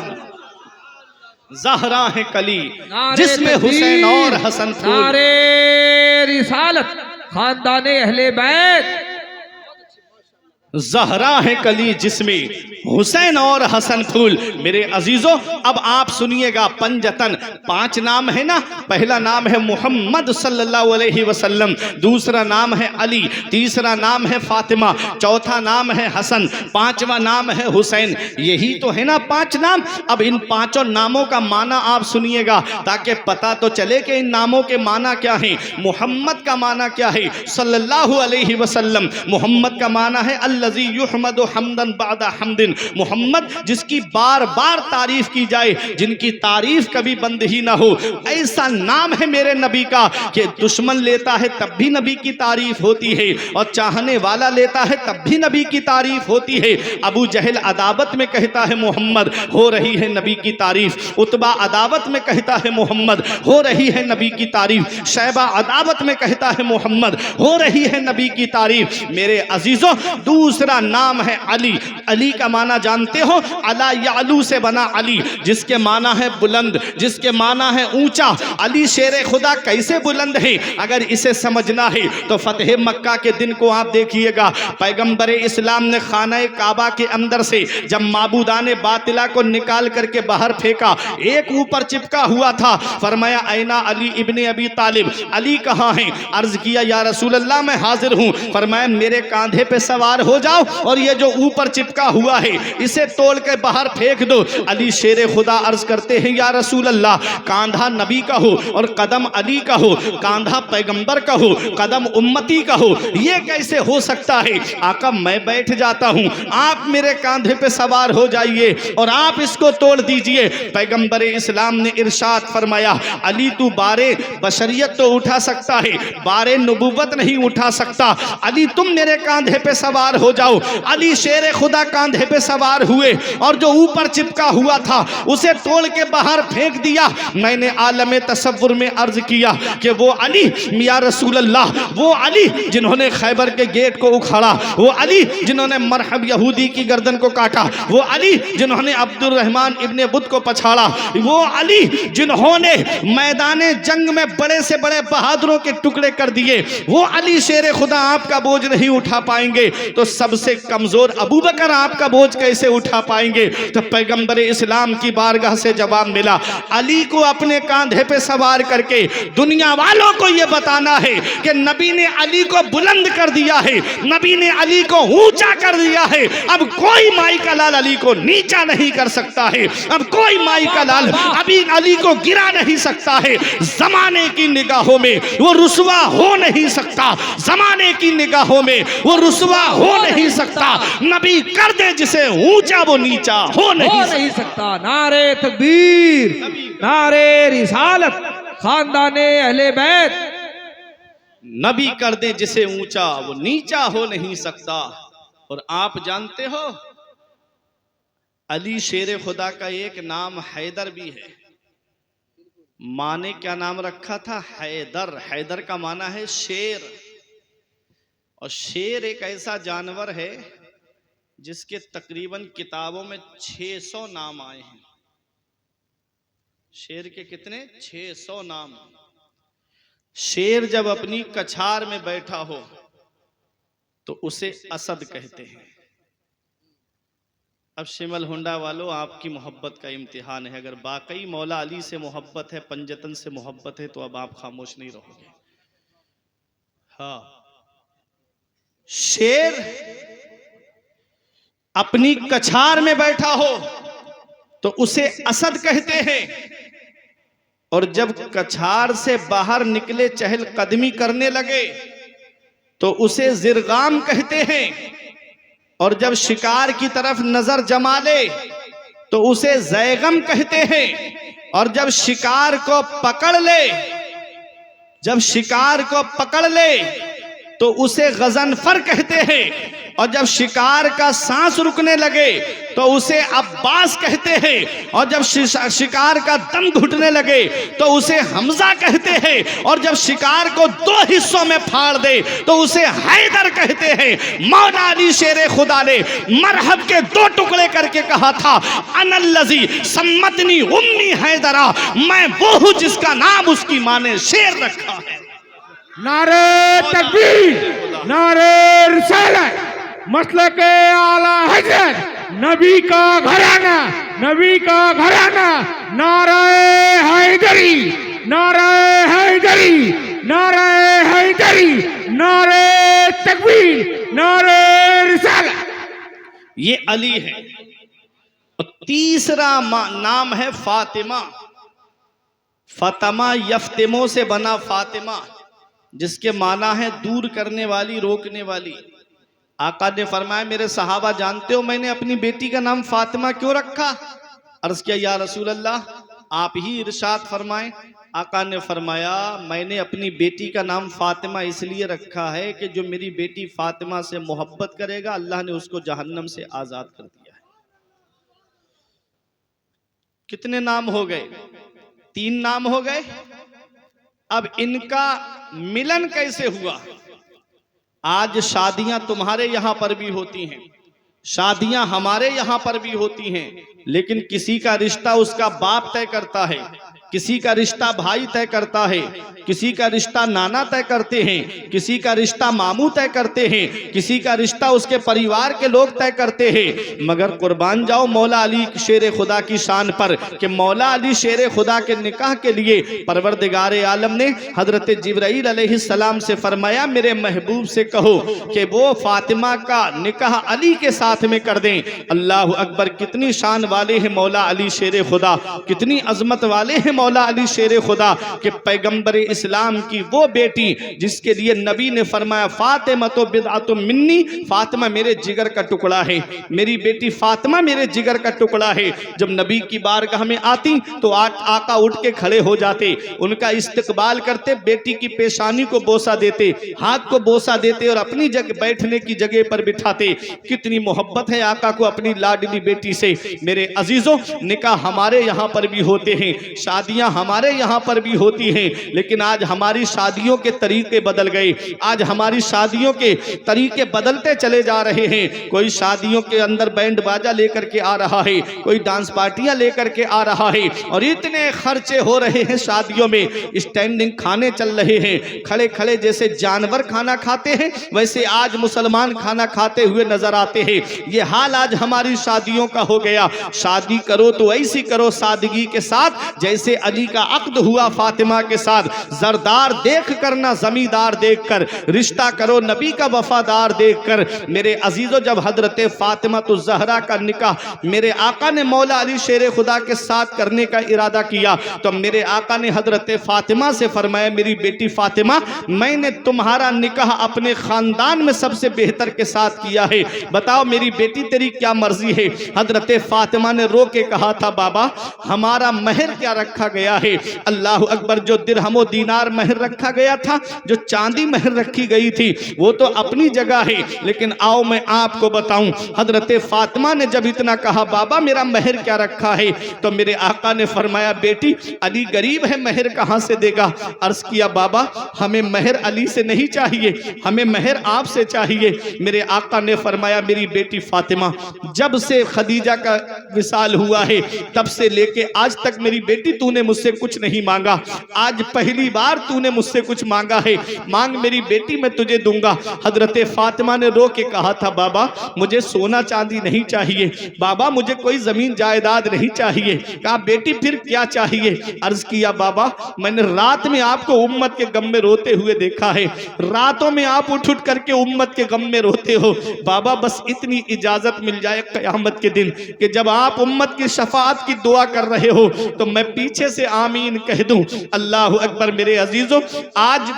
ज़हरा है कली जिसमें हुसैन और हसन फूल। नारे रिसालत खानदाने अहले बैत, ज़हरा है कली जिसमें हुसैन और हसन फूल। मेरे अजीजों, अब आप सुनिएगा, पंजतन 5 नाम है ना। पहला नाम है मोहम्मद सल्लल्लाहु अलैहि वसल्लम, दूसरा नाम है अली, तीसरा नाम है फातिमा, चौथा नाम है हसन, 5वां नाम है हुसैन। यही तो है ना 5 नाम। अब इन 5 नामों का माना आप सुनिएगा ताकि पता तो चले कि इन नामों के माना क्या है। मोहम्मद का माना क्या है? सल्लल्लाहु अलैहि वसल्लम। मोहम्मद का माना है अल्लज़ी युहमदु हम्दन बादा हम्दिन, मोहम्मद जिसकी बार बार तारीफ की जाए, जिनकी तारीफ कभी बंद ही ना हो। ऐसा नाम है मेरे नबी का कि दुश्मन लेता है तब भी नबी की तारीफ होती है और चाहने वाला लेता है तब भी नबी की तारीफ होती है। अबू जहल अदावत में कहता है मोहम्मद, हो रही है नबी की तारीफ। उतबा अदावत में कहता है मोहम्मद, हो रही है नबी की तारीफ। शैबा अदावत में कहता है मोहम्मद, हो रही है नबी की तारीफ। मेरे अजीजों, दूसरा नाम है अली। अली का माना जानते हो? अला यालू से बना अली, जिसके माना है बुलंद, जिसके माना है ऊंचा। अली शेर खुदा कैसे बुलंद है? अगर इसे समझना है तो फतेह मक्का के दिन को आप देखिएगा। पैगंबर इस्लाम ने खाना काबा के अंदर से जब माबूदाने बातिला को निकाल करके बाहर फेंका, एक ऊपर चिपका हुआ था। फरमाया ऐना अली इब्ने अबी तालिब, अली कहाँ हैं? अर्ज किया या रसूल अल्लाह मैं हाजिर हूँ। फरमाया मेरे कांधे पे सवार हो जाओ और ये जो ऊपर चिपका हुआ है इसे तोड़ के बाहर फेंक दो। अली शेर खुदा अर्ज करते हैं या रसूल अल्लाह, कांधा नबी का हो और कदम अली का हो, कांधा पैगंबर का हो, कदम उम्मती का हो, ये कैसे हो सकता है? आका मैं बैठ जाता हूँ, आप मेरे कांधे पे सवार हो जाइए और आप इसको तोड़ दीजिए। पैगंबर इस्लाम ने इरशाद फरमाया, अली तू बारे बशरियत तो उठा सकता है, बारे नबूवत नहीं उठा सकता। अली तुम मेरे कांधे पे सवार हो जाओ। अली शेर खुदा कांधे पे सवार हुए और जो ऊपर चिपका हुआ था उसे तोड़ के बाहर फेंक दिया। मैंने आलम तसव्वुर में अर्ज किया कि वो अली मिया रसूल अल्लाह, वो अली जिन्होंने खैबर के गेट को उखाड़ा, वो अली जिन्होंने मरहब यहूदी की गर्दन को काटा, वो अली जिन्होंने अब्दुल रहमान इब्ने बुद्ध को पछाड़ा, वो अली जिन्होंने मैदाने जंग में बड़े से बड़े बहादुरों के टुकड़े कर दिए, वो अली शेर खुदा आपका बोझ नहीं उठा पाएंगे। तो सबसे कमजोर अबू बकर आपका बोझ कैसे उठा पाएंगे? तो पैगंबर इस्लाम की बारगाह से जवाब मिला, अली को अपने कांधे पे सवार करके दुनिया वालों को यह बताना है कि नबी ने अली को बुलंद कर दिया है, नबी ने अली को ऊंचा कर दिया है। अब कोई माई का लाल अली को नीचा नहीं कर सकता है, अब कोई माई का लाल अभी अली को गिरा नहीं सकता है। जमाने की निगाहों में वो रुसवा हो नहीं सकता, जमाने की निगाहों में वो रुसवा हो नहीं सकता। नबी कर दे जिसे ऊंचा वो नीचा हो नहीं सकता। नारे तकबीर, नारे रिसालत, खानदाने अहले बैत। नबी कर दे जिसे ऊंचा वो नीचा हो नहीं सकता। और आप जानते हो अली शेर खुदा का एक नाम हैदर भी है। माँ ने क्या नाम रखा था? हैदर। हैदर का माना है शेर। और शेर एक ऐसा जानवर है जिसके तकरीबन किताबों में 600 नाम आए हैं। शेर के कितने? 600 नाम। शेर जब अपनी कछार में बैठा हो तो उसे असद कहते हैं। अब शिमल हुंडा वालों, आपकी मोहब्बत का इम्तिहान है। अगर वाकई मौला अली से मोहब्बत है, पंजतन से मोहब्बत है, तो अब आप खामोश नहीं रहोगे। हाँ, शेर अपनी कछार में बैठा हो तो उसे असद कहते हैं। और जब कछार से बाहर निकले, चहल कदमी करने लगे, तो उसे जिरगाम कहते हैं। और जब शिकार की तरफ नजर जमा ले तो उसे जैगम कहते हैं। और जब शिकार को पकड़ ले, जब शिकार को पकड़ ले तो उसे गजनफर कहते हैं। और जब शिकार का सांस रुकने लगे तो उसे अब्बास कहते हैं। और जब शिकार का दम घुटने लगे तो उसे हमजा कहते हैं। और जब शिकार को 2 हिस्सों में फाड़ दे तो उसे हैदर कहते हैं। मौला अली शेर खुदा ने मरहब के 2 टुकड़े करके कहा था, अनल्लज़ी सम्मतनी उम्मी हैदरा, मैं वो हूं जिसका नाम उसकी मां ने शेर रखा है। नारे तकबीर, नारे रिसालत, मसलक आला हजरत, नबी का घराना, नबी का घराना। नारे हैदरी, नारे हैदरी, नारे हैदरी, नारे तकबीर, नारे रिसालत। ये अली है। और तीसरा नाम है फातिमा। फतमा यफ्तिमो से बना फातिमा, जिसके माना है दूर करने वाली, रोकने वाली। आका ने फरमाया, मेरे सहाबा जानते हो मैंने अपनी बेटी का नाम फातिमा क्यों रखा? अर्ज किया, या रसूल अल्लाह, आप ही इरशाद फरमाएं। आका ने फरमाया, मैंने अपनी बेटी का नाम फातिमा इसलिए रखा है कि जो मेरी बेटी फातिमा से मोहब्बत करेगा, अल्लाह ने उसको जहन्नम से आजाद कर दिया है। कितने नाम हो गए? 3 नाम हो गए। अब इनका मिलन कैसे हुआ? आज शादियां तुम्हारे यहां पर भी होती हैं, शादियां हमारे यहां पर भी होती हैं, लेकिन किसी का रिश्ता उसका बाप तय करता है, किसी का रिश्ता भाई तय करता है, किसी का रिश्ता नाना तय करते हैं, किसी का रिश्ता मामू तय करते हैं, किसी का रिश्ता उसके परिवार के लोग तय करते हैं। मगर कुर्बान जाओ मौला अली शेर खुदा की शान पर कि मौला अली शेर खुदा के निकाह के लिए परवरदिगार आलम ने हजरत जिब्राइल अलैहिस्सलाम से फरमाया, मेरे महबूब से कहो कि वो फातिमा का निकाह अली के साथ में कर दें। अल्लाह अकबर, कितनी शान वाले हैं मौला अली शेर खुदा, कितनी अजमत वाले हैं मौला अली शेर खुदा के पैगंबर इस्लाम की वो बेटी जिसके लिए नबी ने फरमाया, फातिमा तो बिदअतु मिन्नी, फातिमा मेरे जिगर का टुकड़ा है, मेरी बेटी फातिमा मेरे जिगर का टुकड़ा है। जब नबी की बारगाह में आती तो आका उठ के खड़े हो जाते, उनका इस्तकबाल करते, बेटी की पेशानी को बोसा देते, हाथ को बोसा देते और अपनी जगह बैठने की जगह पर बिठाते। कितनी मोहब्बत है आका को अपनी लाडली बेटी से। मेरे अजीजों, निकाह हमारे यहाँ पर भी होते हैं, शादी शादियां हमारे यहाँ पर भी होती हैं, लेकिन आज हमारी शादियों के तरीके बदल गए। आज हमारी शादियों के तरीके बदलते चले जा रहे हैं। कोई शादियों के अंदर बैंड बाजा लेकर के आ रहा है, कोई डांस पार्टियां लेकर के आ रहा है, और इतने खर्चे हो रहे हैं शादियों में। स्टैंडिंग खाने चल रहे हैं, खड़े खड़े जैसे जानवर खाना खाते हैं वैसे आज मुसलमान खाना खाते हुए नजर आते हैं। ये हाल आज हमारी शादियों का हो गया। शादी करो तो ऐसी करो सादगी के साथ जैसे अली का अक्द हुआ फातिमा के साथ। जरदार देख कर ना जमींदार देख कर, रिश्ता करो नबी का वफादार देख कर। मेरे अजीजों, जब हजरत फातिमा तो जहरा का निकाह मेरे आका ने मौला अली शेर खुदा के साथ करने का इरादा किया तो मेरे आका ने हजरत फातिमा से फरमाया, मेरी बेटी फातिमा, मैंने तुम्हारा निकाह अपने खानदान में सबसे बेहतर के साथ किया है, बताओ मेरी बेटी तेरी क्या मर्जी है। हजरत फातिमा ने रो के कहा था, बाबा हमारा महर क्या रखा गया है। अल्लाह अकबर, जो दिरहमो दीनार महर रखा गया था, जो चांदी महर रखी गई थी, वो तो अपनी जगह है, लेकिन आओ मैं आपको बताऊं। हजरत फातिमा ने जब इतना कहा, बाबा मेरा महर क्या रखा है, तो मेरे आका ने फरमाया, बेटी अली गरीब है, महर कहां से देगा। अर्ज किया, बाबा हमें महर अली से नहीं चाहिए, हमें महर आपसे चाहिए। मेरे आका ने फरमाया, मेरी बेटी फातिमा, जब से खदीजा का विसाल हुआ है तब से लेके आज तक मेरी बेटी तूने मुझसे कुछ नहीं मांगा, आज पहली बार तूने मुझसे कुछ मांगा है, मांग मेरी बेटी मैं तुझे दूंगा। हजरत फातिमा ने रो के कहा था, बाबा मुझे सोना चांदी नहीं चाहिए, बाबा मुझे कोई जमीन जायदाद नहीं चाहिए। कहा, बेटी फिर क्या चाहिए। अर्ज किया, बाबा मैंने रात में आपको उम्मत के गम में रोते हुए देखा है, रातों में आप उठ उठ करके उम्मत के गम में रोते हो, बाबा बस इतनी इजाजत मिल जाए क़यामत के दिन कि जब आप उम्मत की शफाअत की दुआ कर रहे हो तो मैं पीछे से आमीन कह दूं। अल्लाह अकबर। मेरे अजीजों, आज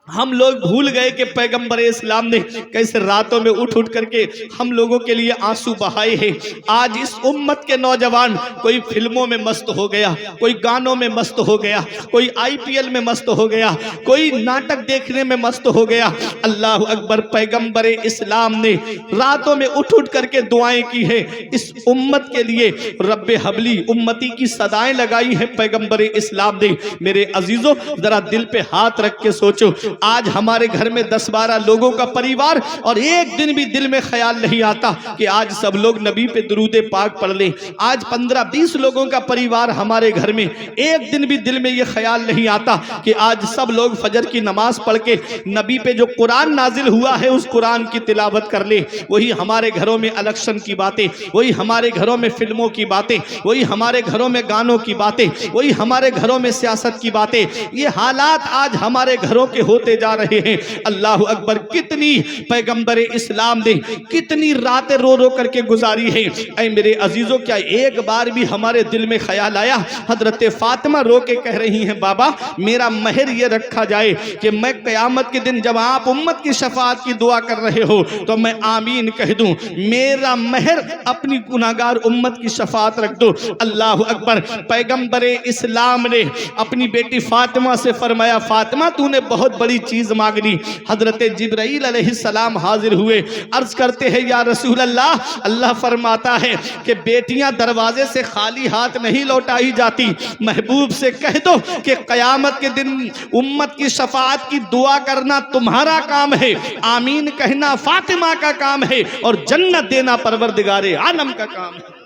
हम लोग भूल गए कि पैगंबर इस्लाम ने कैसे रातों में उठ उठ करके हम लोगों के लिए आंसू बहाए हैं। आज इस उम्मत के नौजवान कोई फिल्मों में मस्त हो गया, कोई गानों में मस्त हो गया, कोई आईपीएल में मस्त हो गया, कोई नाटक देखने में मस्त हो गया। अल्लाह अकबर। पैगंबर इस्लाम ने रातों में उठ उठ करके दुआएं की है इस उम्मत के लिए। रब्बे हबली उम्मती की सदाएं लगाई है पैगंबर इस्लाम ने। मेरे अजीजों, जरा दिल पे हाथ रख के सोचो, आज हमारे घर में 10-12 लोगों का परिवार और एक दिन भी दिल में ख्याल नहीं आता कि आज सब लोग नबी पे दुरूद पाक पढ़ लें। आज 15-20 लोगों का परिवार हमारे घर में, एक दिन भी दिल में ये ख्याल नहीं आता कि आज सब लोग फजर की नमाज पढ़ के नबी पे जो कुरान नाजिल हुआ है उस कुरान की तिलावत कर ले। वही हमारे घरों में इलेक्शन की बातें, वही हमारे घरों में फिल्मों की बातें, वही हमारे घरों में गानों की बातें, वही हमारे घरों में सियासत की बातें। ये हालात आज हमारे घरों के होते जा रहे हैं। अल्लाह अकबर। कितनी पैगंबर इस्लाम ने कितनी रातें रो रो करके गुजारी है। ऐ मेरे अजीजों, क्या एक बार भी हमारे दिल में ख्याल आया। हजरत फातिमा रो के कह रही हैं, बाबा मेरा महर ये रखा जाए कि मैं क़यामत के दिन जब आप उम्मत की शफाअत की दुआ कर रहे हो तो मैं आमीन कह दूं, मेरा महर अपनी गुनाहगार उम्मत की शफाअत रख दो। अल्लाह अकबर। पैगंबर इस्लाम ने अपनी बेटी फातिमा से फरमाया, फातिमा तूने बहुत बड़ी चीज मांगनी। हजरत जिब्राइल अलैहिस्सलाम हाजिर हुए, अर्ज करते हैं, या रसूल अल्लाह, अल्लाह फरमाता है कि बेटियां दरवाजे से खाली हाथ नहीं लौटाई जाती। महबूब से कह दो कि क़यामत के दिन उम्मत की शफाअत की दुआ करना तुम्हारा काम है, आमीन कहना फातिमा का काम है, और जन्नत देना परवरदिगारे आलम का काम है।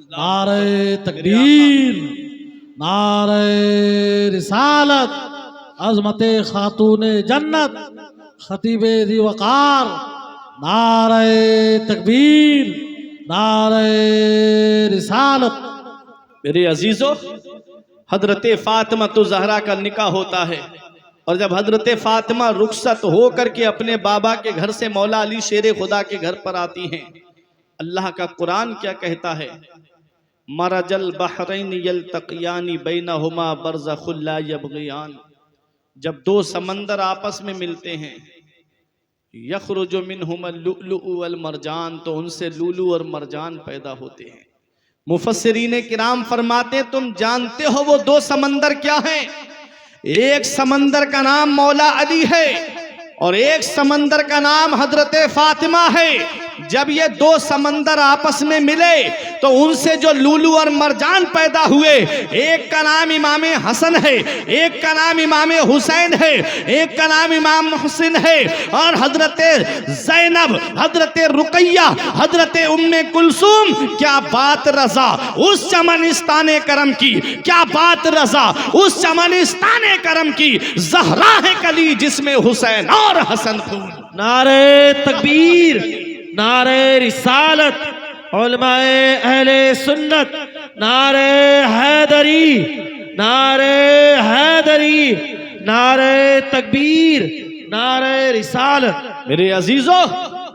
नारे तकबीर, नारे रिसालत, अज़मते खातूने जन्नत, खतीबे दी वकार, नारे तकबीर, नारे रिसालत। मेरे अजीजों, हजरत फातिमा तो जहरा का निकाह होता है, और जब हजरत फातिमा रुखसत हो करके अपने बाबा के घर से मौला अली शेर खुदा के घर पर आती हैं, अल्लाह का कुरान क्या कहता है, मरजल बहरैन यल्तक़ियानी बैनहुमा बरज़खुल ला यबग़ियान। जब दो समंदर आपस में मिलते हैं, यखरुजु मिनहुमा लुअलुअ वल मरजान, तो उनसे लूलू और मरजान पैदा होते हैं। मुफस्सिरीन किराम फरमाते, तुम जानते हो वो दो समंदर क्या हैं? एक समंदर का नाम मौला अली है और एक समंदर का नाम हजरत फातिमा है। जब ये दो समंदर आपस में मिले तो उनसे जो लूलू और मरजान पैदा हुए, एक का नाम इमाम हसन है, एक का नाम इमाम हुसैन है, एक का नाम इमाम हुसैन है, और हजरत ज़ैनब, हजरत रुकैया, हजरत उम्मे कुलसूम। क्या बात रजा उस चमनिस्ताने करम की, क्या बात रजा उस चमनिस्ताने करम की। ज़हरा है कली जिसमें हुसैन और हसन फूल। नारे तकबीर, नारे रिसालत, उलमाए अहले सुन्नत, नारे हैदरी, नारे हैदरी, नारे तकबीर, नारे रिसालत। मेरे अजीजों,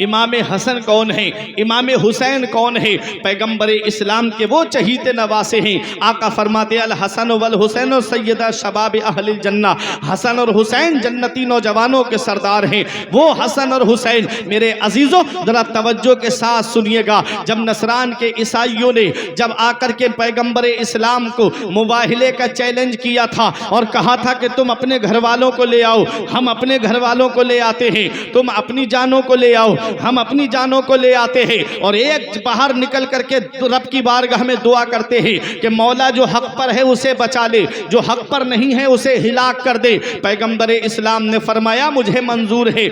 इमाम हसन कौन है, इमाम हुसैन कौन है? पैगंबर इस्लाम के वो चहीते नवासे हैं। आका फरमाते अल हसन वल हुसैन सैयदा शबाब अहलिल जन्ना। हसन और हुसैन जन्नती नौजवानों के सरदार हैं। वो हसन और हुसैन, मेरे अजीजों जरा तवज्जो के साथ सुनिएगा। जब नसरान के ईसाइयों ने जब आकर के पैगंबर इस्लाम को मुबाहिले का चैलेंज किया था और कहा था कि तुम अपने घर वालों को ले आओ, हम अपने घर वालों को ले आते हैं, तुम अपनी जानों को ले आओ, हम अपनी जानों को ले आते हैं, और एक बाहर निकल करके रब की बारगाह में दुआ करते हैं कि मौला जो हक पर है उसे बचा ले, जो हक पर नहीं है उसे हिलाक कर दे। पैगंबर इस्लाम ने फरमाया मुझे मंजूर है।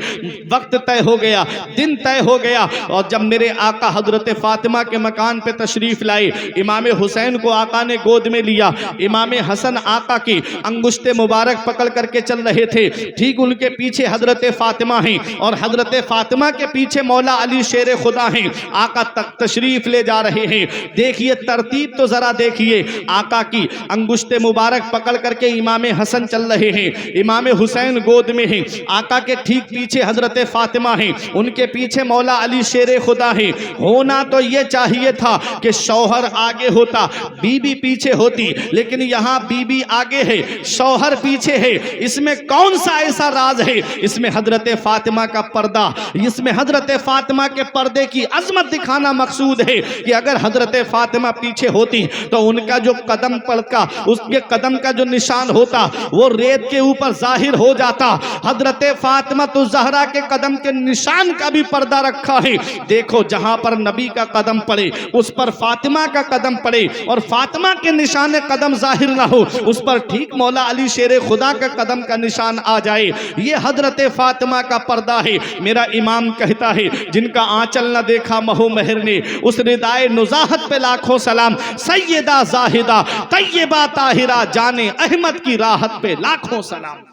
वक्त तय हो गया, दिन तय हो गया, और जब मेरे आका हजरत फातिमा के मकान पे तशरीफ लाए, इमाम हुसैन को आका ने गोद में लिया। इमाम हसन आका की अंगुश्ते मुबारक पकड़ करके चल रहे थे। ठीक उनके पीछे हजरत फातिमा हैं, और हजरत फातिमा के पीछे मौला अली शेर खुदा हैं। आका तक तशरीफ ले जा रहे हैं। देखिए तरतीब तो जरा देखिए। आका की अंगुश्ते मुबारक पकड़ करके इमाम हसन चल रहे हैं, इमाम हुसैन गोद में हैं। आका के ठीक पीछे हजरत फातिमा हैं, उनके पीछे मौला अली शेर खुदा हैं। होना तो ये चाहिए था कि शौहर आगे होता, बीबी पीछे होती, लेकिन यहाँ बीबी आगे है, शौहर पीछे है। इसमें कौन सा ऐसा राज है? इसमें हजरत फातिमा का पर्दा, इसमें हजरत फातिमा के पर्दे की अजमत दिखाना मकसूद है कि अगर हजरत फातिमा पीछे होती तो उनका जो कदम पड़का, उसके कदम का जो निशान होता वो रेत के ऊपर जाहिर हो जाता। हजरत फातिमा तो ज़हरा के कदम के निशान का भी पर्दा रखा है। देखो जहां पर नबी का कदम पड़े उस पर फातिमा का कदम पड़े, और फातिमा के निशान कदम जाहिर ना हो उस पर ठीक मौला अली शेर खुदा का कदम का निशान आ जाए। ये हजरत फातिमा का पर्दा है। मेरा इमाम कहता है जिनका आंचल न देखा महो महर ने, उस रिदाए नुजाहत पे लाखों सलाम। सैयदा जाहिदा तैयबा ताहिरा जाने अहमद की राहत पे लाखों सलाम।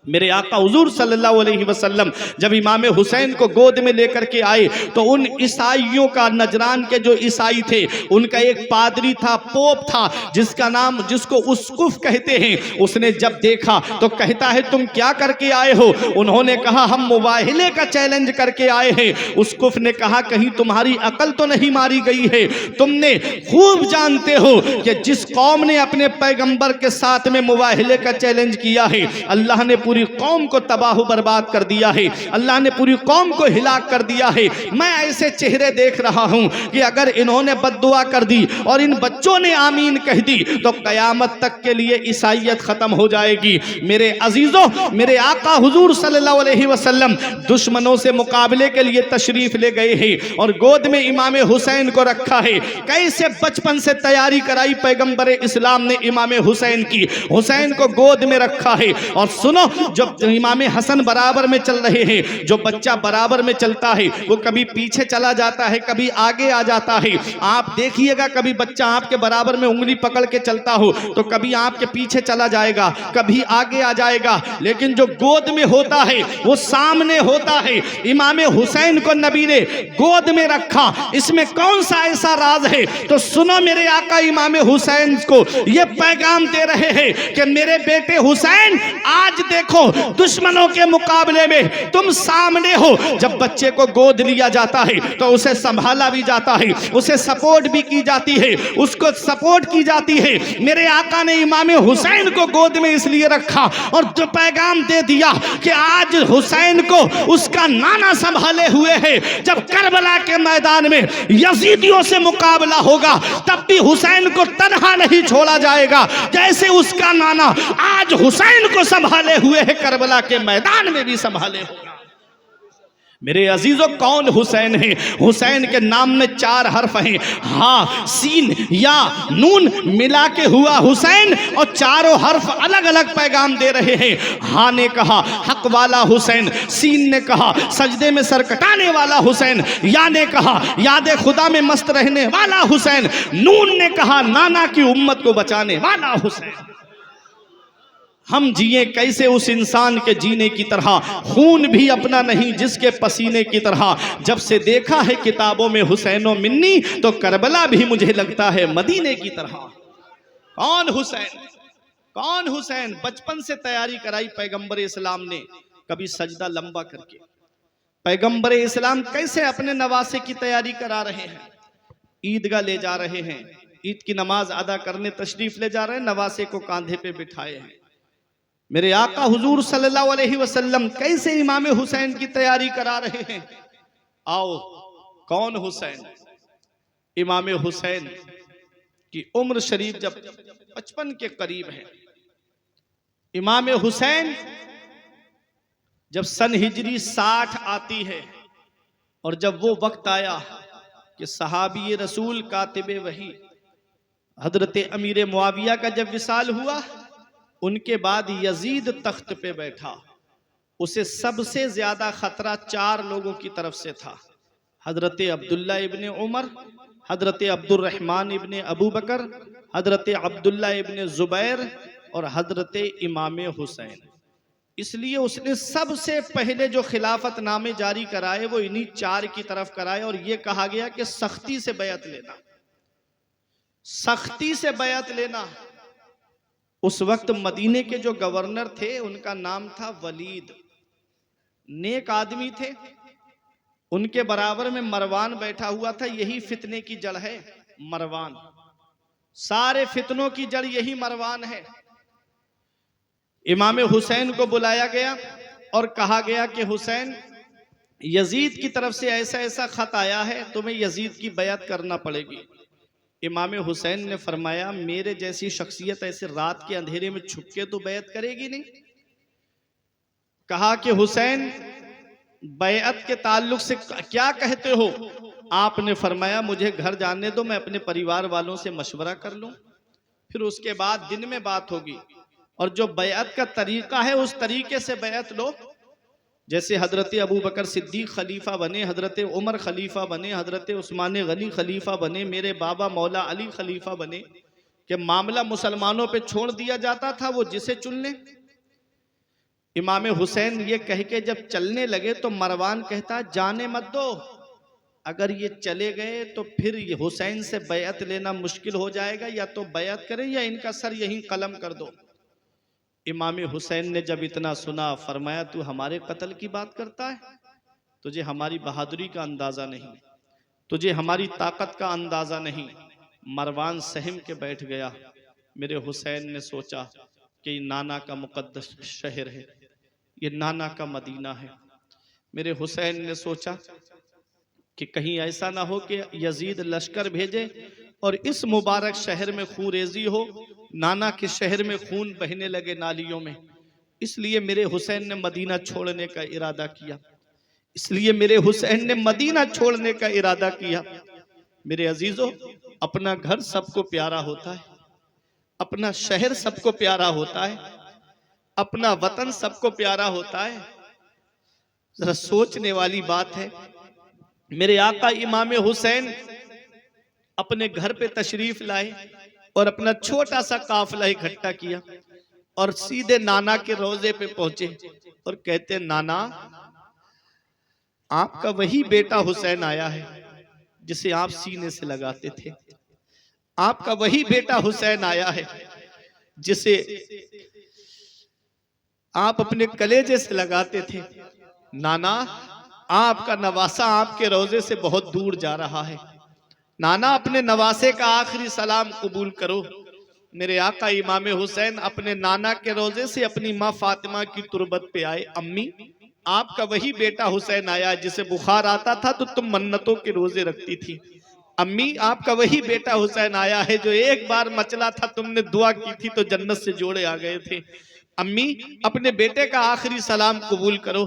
मेरे आका हुजूर सल्लल्लाहु अलैहि वसल्लम जब इमाम हुसैन को गोद में लेकर के आए तो उन ईसाइयों का, नजरान के जो ईसाई थे, उनका एक पादरी था, पोप था, जिसका नाम, जिसको उस्कुफ कहते हैं। उसने जब देखा तो कहता है तुम क्या करके आए हो? उन्होंने कहा हम मुबाहिले का चैलेंज करके आए हैं। उस्कुफ ने कहा कहीं तुम्हारी अकल तो नहीं मारी गई है? तुमने खूब जानते हो कि जिस कौम ने अपने पैगंबर के साथ में मुबाहिले का चैलेंज किया है, अल्लाह ने पूरी कौम को तबाह बर्बाद कर दिया है, अल्लाह ने पूरी कौम को हिलाक कर दिया है। मैं ऐसे चेहरे देख रहा हूं कि अगर इन्होंने बद्दुआ कर दी और इन बच्चों ने आमीन कह दी तो कयामत तक के लिए ईसाइयत खत्म हो जाएगी। मेरे अजीजों, मेरे आका हुजूर सल्लल्लाहु अलैहि वसल्लम दुश्मनों से मुकाबले के लिए तशरीफ ले गए हैं और गोद में इमाम हुसैन को रखा है। कैसे बचपन से तैयारी कराई पैगंबर इस्लाम ने इमाम हुसैन की, हुसैन को गोद में रखा है। और सुनो, जब इमाम हसन बराबर में चल रहे हैं, जो बच्चा बराबर में चलता है वो कभी पीछे चला जाता है, कभी आगे आ जाता है। आप देखिएगा, कभी बच्चा आपके बराबर में उंगली पकड़ के चलता हो तो कभी आपके पीछे चला जाएगा, कभी आगे आ जाएगा, लेकिन जो गोद में होता है वो सामने होता है। इमाम हुसैन को नबी ने गोद में रखा, इसमें कौन सा ऐसा राज है? तो सुनो, मेरे आका इमाम हुसैन को ये पैगाम दे रहे हैं कि मेरे बेटे हुसैन, आज देखो दुश्मनों के मुकाबले में तुम सामने हो। जब बच्चे को गोद लिया जाता है तो उसे संभाला भी जाता है, उसे सपोर्ट भी की जाती है, उसको सपोर्ट की जाती है। मेरे आका ने इमाम हुसैन को गोद में इसलिए रखा और जो पैगाम दे दिया कि आज हुसैन को उसका नाना संभाले हुए है। जब करबला के मैदान में यजीदियों से मुकाबला होगा तब भी हुसैन को तन्हा नहीं छोड़ा जाएगा, जैसे उसका नाना आज हुसैन को संभाले हुए है, करबला के मैदान में भी संभाले होगा। मेरे अजीजों, कौन हुसैन है? हुसैन के नाम में 4 हर्फ हैं, हा, सीन, या, नून मिला के हुआ हुसैन, और चारों हर्फ अलग अलग पैगाम दे रहे हैं। हा ने कहा हक वाला हुसैन, सीन ने कहा सजदे में सर कटाने वाला हुसैन, या ने कहा याद खुदा में मस्त रहने वाला हुसैन, नून ने कहा नाना की उम्मत को बचाने वाला हुसैन। हम जिए कैसे उस इंसान के जीने की तरह, खून भी अपना नहीं जिसके पसीने की तरह। जब से देखा है किताबों में हुसैनो मिन्नी, तो करबला भी मुझे लगता है मदीने की तरह। कौन हुसैन? कौन हुसैन? बचपन से तैयारी कराई पैगंबर इस्लाम ने, कभी सजदा लंबा करके। पैगंबर इस्लाम कैसे अपने नवासे की तैयारी करा रहे हैं? ईदगाह ले जा रहे हैं, ईद की नमाज अदा करने तशरीफ ले जा रहे हैं, नवासे को कांधे पे बिठाए हैं। मेरे आका हुजूर सल्लल्लाहु अलैहि वसल्लम कैसे इमाम हुसैन की तैयारी करा रहे हैं? आओ, कौन हुसैन? इमाम हुसैन की उम्र शरीफ जब 55 के करीब है, इमाम हुसैन जब सन हिजरी 60 आती है, और जब वो वक्त आया कि सहाबी रसूल कातिबे वही हजरत अमीर मुआविया का जब विसाल हुआ, उनके बाद यजीद तख्त पे बैठा, उसे सबसे ज्यादा खतरा 4 लोगों की तरफ से था। हजरत अब्दुल्ला इब्ने उमर, हजरत अब्दुर्रहमान इब्ने अबू बकर, हजरत अब्दुल्ला इब्ने जुबैर और हजरत इमाम हुसैन। इसलिए उसने सबसे पहले जो खिलाफत नामे जारी कराए वो इन्हीं 4 की तरफ कराए, और ये कहा गया कि सख्ती से बैत लेना, सख्ती से बैत लेना। उस वक्त मदीने के जो गवर्नर थे उनका नाम था वलीद, नेक आदमी थे। उनके बराबर में मरवान बैठा हुआ था, यही फितने की जड़ है मरवान, सारे फितनों की जड़ यही मरवान है। इमाम हुसैन को बुलाया गया और कहा गया कि हुसैन, यजीद की तरफ से ऐसा ऐसा खत आया है, तुम्हें यजीद की बैत करना पड़ेगी। इमाम हुसैन ने फरमाया, मेरे जैसी शख्सियत ऐसे रात के अंधेरे में छुप के तो बैत करेगी नहीं। कहा कि हुसैन, बैत के ताल्लुक से क्या कहते हो? आपने फरमाया, मुझे घर जाने दो, मैं अपने परिवार वालों से मशवरा कर लूं, फिर उसके बाद दिन में बात होगी, और जो बैत का तरीका है उस तरीके से बैत लो। जैसे हजरत अबू बकर सिद्दीक खलीफा बने, हजरत उमर खलीफा बने, हजरत उस्मान गनी खलीफा बने, मेरे बाबा मौला अली खलीफा बने, कि मामला मुसलमानों पे छोड़ दिया जाता था, वो जिसे चुन ले। इमाम हुसैन ये कह के जब चलने लगे तो मरवान कहता, जाने मत दो, अगर ये चले गए तो फिर ये हुसैन से बैत लेना मुश्किल हो जाएगा, या तो बैत करें या इनका सर यहीं कलम कर दो। इमाम हुसैन ने जब इतना सुना, फरमाया, तू हमारे कत्ल की बात करता है? तुझे हमारी बहादुरी का अंदाजा नहीं, तुझे हमारी ताकत का अंदाजा नहीं। मरवान सहम के बैठ गया। मेरे हुसैन ने सोचा कि नाना का मुकद्दस शहर है, ये नाना का मदीना है। मेरे हुसैन ने सोचा कि कहीं ऐसा ना हो कि यजीद लश्कर भेजे और इस मुबारक शहर में खूरेजी हो, नाना के शहर में खून बहने लगे नालियों में। इसलिए मेरे हुसैन ने मदीना छोड़ने का इरादा किया, इसलिए मेरे हुसैन ने मदीना छोड़ने का इरादा किया। मेरे अजीजों, अपना घर सबको प्यारा होता है, अपना शहर सबको प्यारा होता है, अपना वतन सबको प्यारा होता है। जरा सोचने वाली बात है। मेरे आका इमाम हुसैन अपने घर पे तशरीफ लाए और अपना छोटा सा काफिला इकट्ठा किया और सीधे नाना के रोजे पे पहुंचे और कहते, नाना, आपका वही बेटा हुसैन आया है जिसे आप सीने से लगाते थे, आपका वही बेटा हुसैन आया है जिसे आप अपने कलेजे से लगाते थे। नाना, आपका नवासा आपके रोजे से बहुत दूर जा रहा है। नाना, अपने नवासे का आखिरी सलाम कबूल करो। मेरे आका इमाम हुसैन अपने नाना के रोजे से अपनी माँ फातिमा की तुरबत पे आए। अम्मी, आपका वही बेटा हुसैन आया जिसे बुखार आता था तो तुम मन्नतों के रोजे रखती थी। अम्मी, आपका वही बेटा हुसैन आया है जो एक बार मचला था, तुमने दुआ की थी तो जन्नत से जोड़े आ गए थे। अम्मी अपने बेटे का आखिरी सलाम कबूल करो।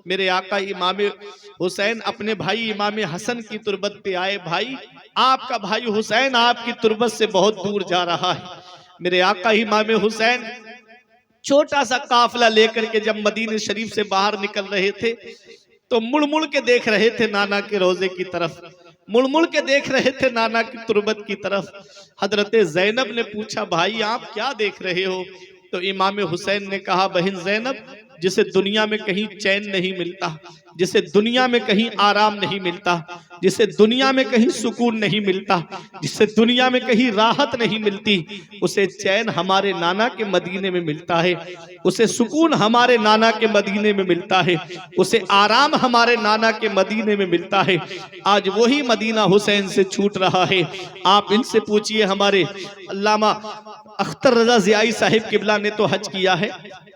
मेरे आका इमाम हुसैन अपने भाई इमाम हसन की तुरबत पे आए। भाई आपका भाई हुसैन आपकी तुरबत से बहुत दूर जा रहा है। मेरे आका इमाम हुसैन छोटा सा काफिला लेकर के जब मदीने शरीफ से बाहर निकल रहे थे तो मुड़ मुड़ के देख रहे थे नाना के रोजे की तरफ, मुड़ मुड़ के देख रहे थे नाना की तुरबत की तरफ। हजरत ज़ैनब ने पूछा भाई आप क्या देख रहे हो? तो इमाम हुसैन ने कहा बहन ज़ैनब, जिसे दुनिया में कहीं चैन नहीं मिलता, जिसे दुनिया में कहीं आराम नहीं मिलता, जिसे दुनिया में कहीं सुकून नहीं मिलता, जिसे दुनिया में कहीं राहत नहीं मिलती, उसे चैन हमारे नाना के मदीने में मिलता है, उसे सुकून हमारे नाना के मदीने में मिलता है, उसे आराम हमारे नाना के मदीने में मिलता है। आज वही मदीना हुसैन से छूट रहा है। आप इनसे पूछिए, हमारे अल्लामा अख्तर रजा ज़ियाई साहिब किबला ने तो हज किया है,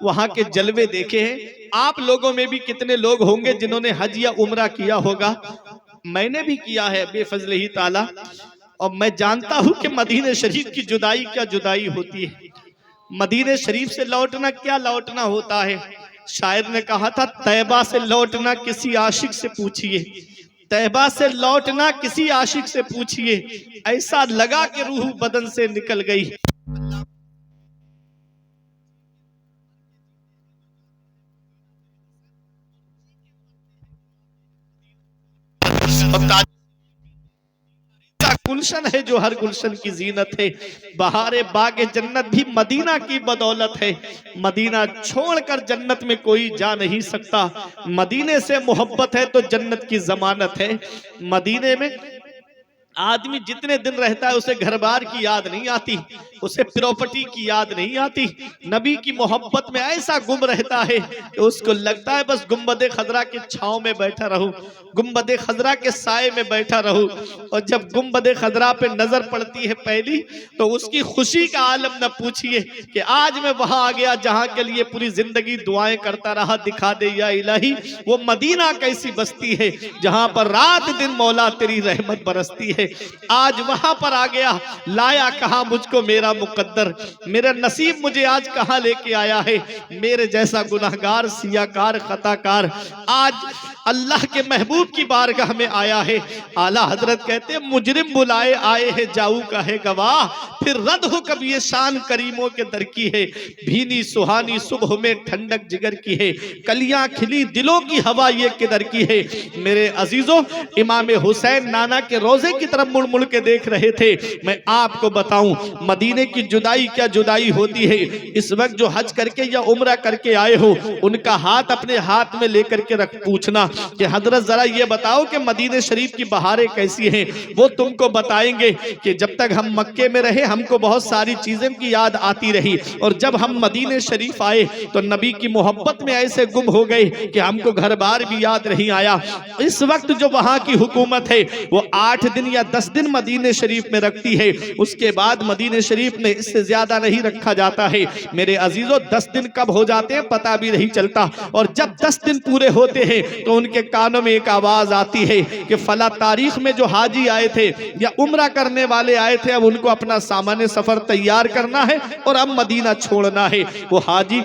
वहां के जलवे देखे हैं। आप लोगों में भी कितने लोग होंगे जिन्होंने हज या उम्रा किया होगा? मैंने भी किया है बेफजल ही ताला, और मैं जानता हूं कि मदीने शरीफ की जुदाई क्या जुदाई होती है, मदीने शरीफ से लौटना क्या लौटना होता है। शायर ने कहा था तैबा से लौटना किसी आशिक से पूछिए, तैबा से लौटना किसी आशिक से पूछिए, ऐसा लगा कि रूह बदन से निकल गई। गुलशन है जो हर गुलशन की जीनत है, बहारे बागे जन्नत भी मदीना की बदौलत है। मदीना छोड़कर जन्नत में कोई जा नहीं सकता। मदीने से मोहब्बत है तो जन्नत की जमानत है। मदीने में आदमी जितने दिन रहता है उसे घर बार की याद नहीं आती, उसे प्रॉपर्टी की याद नहीं आती। नबी की मोहब्बत में ऐसा गुम रहता है कि उसको लगता है बस गुंबद खजरा के छांव में बैठा रहूं, गुंबद खजरा के साए में बैठा रहूं। और जब गुंबद खजरा पे नजर पड़ती है पहली, तो उसकी खुशी का आलम न पूछिए कि आज मैं वहां आ गया जहां के लिए पूरी जिंदगी दुआएं करता रहा, दिखा दे या इलाही वो मदीना कैसी बस्ती है जहां पर रात दिन मौला तेरी रहमत बरसती है। आज वहां पर आ गया, लाया कहां मुझको मेरा मुकद्दर, मेरा नसीब मुझे आज कहां लेके आया है। मेरे जैसा गुनाहगार, सियाकार, खताकार आज अल्लाह के महबूब की बारगाह में आया है। आला हजरत कहते मुजरिम बुलाए आए हैं जाऊ का है गवाह, फिर रद हो कभी ये शान करीमों के दर की है। भीनी सुहानी सुबह में ठंडक जिगर की है, कलियां खिली दिलों की हवा ये किधर की है। मेरे अजीजों, इमाम हुसैन नाना के रोजे की तरफ मुड़ मुड़ के देख रहे थे। मैं आपको बताऊं मदीने की जुदाई क्या जुदाई होती है। इस वक्त जो हज करके या उम्रा करके आए हो, उनका हाथ अपने हाथ में लेकर के रख पूछना कि हजरत जरा ये बताओ कि मदीने शरीफ की बहारें कैसी हैं। वो तुमको बताएंगे कि जब तक हम मक्के में रहे हमको बहुत सारी चीजें की याद आती रही, और जब हम मदीने शरीफ आए तो नबी की मोहब्बत में ऐसे गुम हो गए कि हमको घर बार भी याद नहीं आया। इस वक्त जो वहां की हुकूमत है वो 8 दिन या 10 दिन मदीने शरीफ में रखती है, उसके बाद मदीने शरीफ में इससे ज्यादा नहीं रखा जाता है। मेरे अजीजों, 10 दिन कब हो जाते हैं पता भी नहीं चलता, और जब 10 दिन पूरे होते हैं तो उनके कानों में एक आवाज आती है कि फला तारीख में जो हाजी आए थे या उम्रा करने वाले आए थे, अब उनको अपना सामान्य सफर तैयार करना है और अब मदीना छोड़ना है। वो हाजी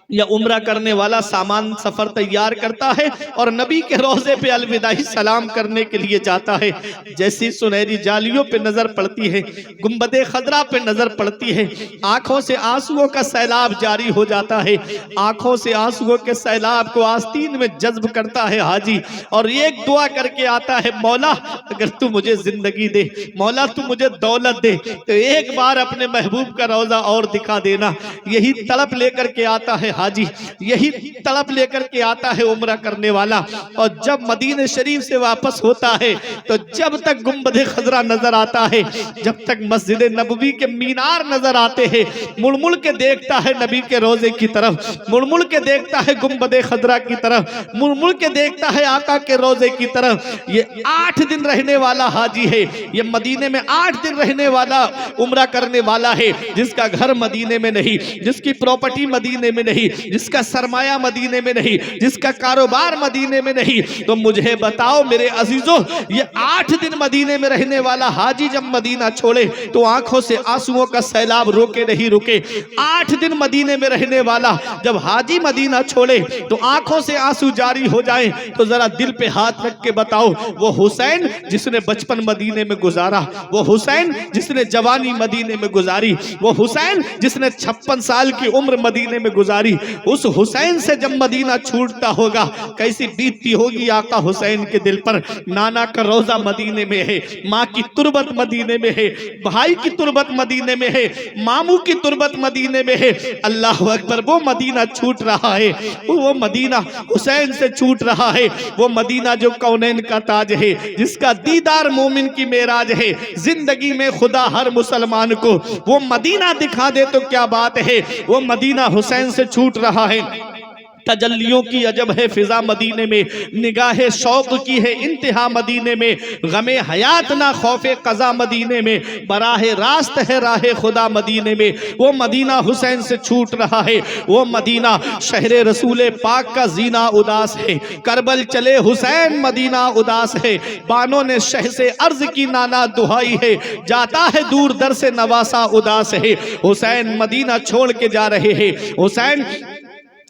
या उम्रा करने वाला सामान सफर तैयार करता है और नबी के रोजे पे अलविदाई सलाम करने के लिए जाता है। जैसी सुनहरी जालियों पे नजर पड़ती है, गुंबदे खजरा पे नजर पड़ती है, आंखों से आंसुओं का सैलाब जारी हो जाता है। आंखों से आंसुओं के सैलाब को आस्तीन में जज्ब करता है हाजी, और एक दुआ करके आता है, मौला अगर तू मुझे जिंदगी दे, मौला तू मुझे दौलत दे, तो एक बार अपने महबूब का रोजा और दिखा देना। यही तड़प लेकर के आता है हाजी, यही तड़प लेकर के आता है उम्रा करने वाला। और जब मदीने शरीफ से वापस होता है तो जब तक गुंबद खजरा नजर आता है, जब तक मस्जिद नबवी के मीनार नजर आते हैं, मुड़ मुड़ के देखता है नबी के रोजे की तरफ, मुड़ मुड़ के देखता है गुंबद खजरा की तरफ, मुड़ मुड़ के देखता है आका के रोजे की तरफ। ये 8 दिन रहने वाला हाजी है, ये मदीने में 8 दिन रहने वाला उम्रा करने वाला है, जिसका घर मदीने में नहीं, जिसकी प्रॉपर्टी मदीने में नहीं, नहीं, जिसका सरमाया मदीने में नहीं, जिसका कारोबार मदीने में नहीं, तो मुझे बताओ मेरे अजीजों, ये 8 दिन मदीने में रहने वाला हाजी जब मदीना छोड़े तो आंखों से आंसुओं का सैलाब रोके नहीं रुके। 8 दिन मदीने में रहने वाला जब हाजी मदीना छोड़े तो आंखों से आंसू जारी हो जाएं, तो जरा दिल पे हाथ रख के बताओ, वो हुसैन जिसने बचपन मदीने में गुजारा, वो हुसैन जिसने जवानी मदीने में गुजारी, वो हुसैन जिसने 56 साल की उम्र मदीने में गुजारी, उस हुसैन से जब मदीना छूटता होगा कैसी बीतती होगी आका हुसैन के दिल पर। नाना का रोजा मदीने में है, माँ की तुरबत मदीने में है, भाई की तुरबत मदीने में है, मामू की तुरबत मदीने में है। अल्लाह अकबर, वो मदीना छूट रहा है, वो मदीना हुसैन से छूट रहा है, वो मदीना जो कौनैन का ताज है, जिसका दीदार मोमिन की मेराज है। जिंदगी में खुदा हर मुसलमान को वो मदीना दिखा दे तो क्या बात है, वो मदीना हुसैन से छूट रहा है। तजल्लियों की अजब है फिजा मदीने में, निगाहे शौक की है इंतहा मदीने में, गमे हयात ना खौफे कज़ा मदीने में, बराहे रास्त है राहे खुदा मदीने में। वो मदीना हुसैन से छूट रहा है, वो मदीना शहरे रसूले पाक का जीना उदास है। करबल चले हुसैन मदीना उदास है, बानों ने शह से अर्ज की नाना दुहाई है, जाता है दूर दर से नवासा उदास है। हुसैन मदीना छोड़ के जा रहे हैं, हुसैन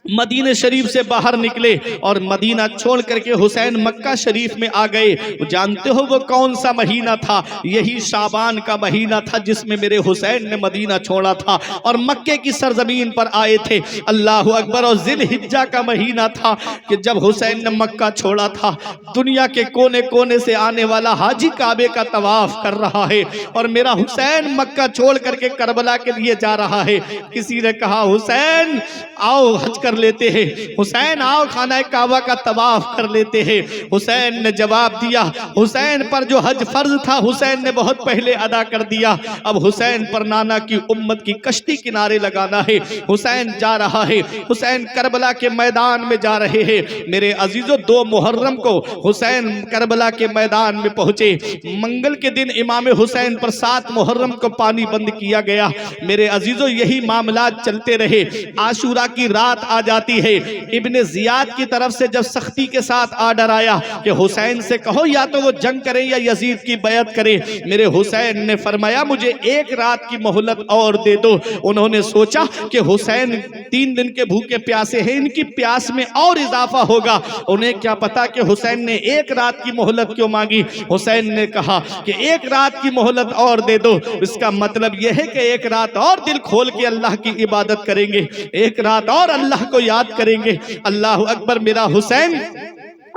मदीने शरीफ से बाहर निकले और मदीना छोड़ करके हुसैन मक्का शरीफ में आ गए। जानते हो वो कौन सा महीना था? यही शाबान का महीना था जिसमें मेरे हुसैन ने मदीना छोड़ा था और मक्के की सरजमीन पर आए थे। अल्लाह अकबर। और जिलहिज्जा का महीना था कि जब हुसैन ने मक्का छोड़ा था, दुनिया के कोने कोने से आने वाला हाजी काबे का तवाफ कर रहा है और मेरा हुसैन मक्का छोड़ करके करबला के लिए जा रहा है। किसी ने कहा हुसैन आओ हज कर लेते हैं, हुसैन आओ खाना काबा का तवाफ कर लेते हैं। हुसैन ने जवाब दिया, हुसैन पर जो हज फर्ज था हुसैन ने बहुत पहले अदा कर दिया, अब हुसैन पर नाना की उम्मत की कश्ती किनारे लगाना है। हुसैन जा रहा है, हुसैन करबला के मैदान में जा रहे हैं। मेरे अजीजों 2 मुहर्रम को हुसैन करबला के मैदान में पहुंचे। मंगल के दिन इमाम हुसैन पर 7 मुहर्रम को पानी बंद किया गया। मेरे अजीजों यही मामलात चलते रहे। आशूरा की रात आ जाती है। इब्ने जियाद की तरफ से जब सख्ती के साथ आर्डर आया कि हुसैन से कहो या तो वो जंग करें या यजीद की बैत करें, मेरे हुसैन ने फरमाया मुझे 1 रात की मोहलत और दे दो। उन्होंने सोचा कि हुसैन 3 दिन के भूखे प्यासे हैं, इनकी प्यास में और इजाफा होगा। उन्हें क्या पता कि हुसैन ने 1 रात की मोहलत क्यों मांगी। हुसैन ने कहा कि 1 रात की मोहलत और दे दो। इसका मतलब यह है कि 1 रात और दिल खोल के अल्लाह की इबादत करेंगे, 1 रात और अल्लाह को याद करेंगे। अल्लाह अकबर। मेरा हुसैन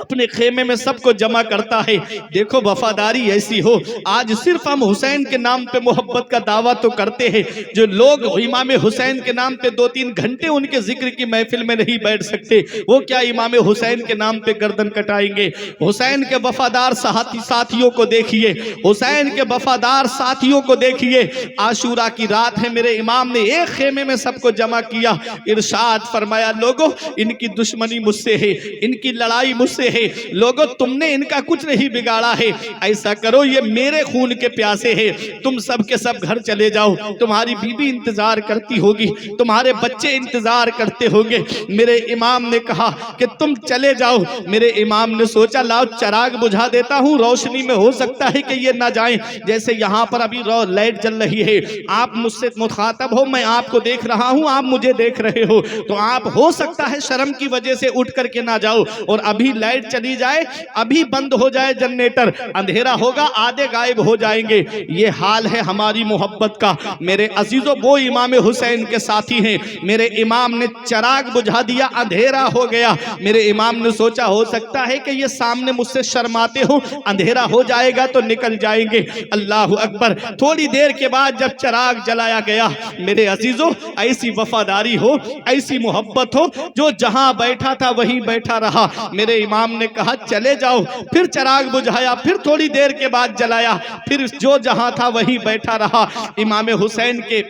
अपने खेमे में सबको जमा करता है। देखो वफादारी ऐसी हो। आज सिर्फ हम हुसैन के नाम पे मोहब्बत का दावा तो करते हैं, जो लोग इमाम हुसैन के नाम पे 2-3 घंटे उनके जिक्र की महफिल में नहीं बैठ सकते, वो क्या इमाम हुसैन के नाम पे गर्दन कटाएंगे। हुसैन के वफादार साथियों को देखिए, हुसैन के वफादार साथियों को देखिए। आशूरा की रात है, मेरे इमाम ने एक खेमे में सबको जमा किया। इरशाद फरमाया लोगों इनकी दुश्मनी मुझसे है, इनकी लड़ाई मुझसे है, लोगों तुमने इनका कुछ नहीं बिगाड़ा है। ऐसा करो ये मेरे खून के प्यासे हैं, तुम सब के सब घर चले जाओ। तुम्हारी बीबी इंतजार करती होगी, तुम्हारे बच्चे इंतजार करते होंगे। मेरे इमाम ने कहा कि तुम चले जाओ। मेरे इमाम ने सोचा लाओ चिराग बुझा देता हूँ, रोशनी में हो सकता है कि ये ना जाएं। जैसे यहाँ पर अभी लाइट जल रही है, आप मुझसे मुखातब हो, मैं आपको देख रहा हूँ, आप मुझे देख रहे हो, तो आप हो सकता है शर्म की वजह से उठ करके ना जाओ और अभी लाइट चली जाए, अभी बंद हो जाए जनरेटर, अंधेरा होगा, आधे गायब हो जाएंगे। ये हाल है हमारी मोहब्बत का। मेरे अजीजों वो इमाम हुसैन के साथी हैं। मेरे इमाम ने चिराग बुझा दिया, अंधेरा हो गया। मेरे इमाम ने सोचा हो सकता है कि ये सामने मुझसे शर्माते हो, अंधेरा हो जाएगा तो निकल जाएंगे। अल्लाह अकबर। थोड़ी देर के बाद जब चिराग जलाया गया, मेरे अजीजों ऐसी वफादारी हो, ऐसी मोहब्बत हो, जो जहां बैठा था वहीं बैठा रहा। मेरे इमाम ने कहा चले जाओ, फिर चिराग बुझाया, फिर थोड़ी देर के बाद जलाया, फिर जो जहां था वहीं बैठा रहा। इमाम हुसैन के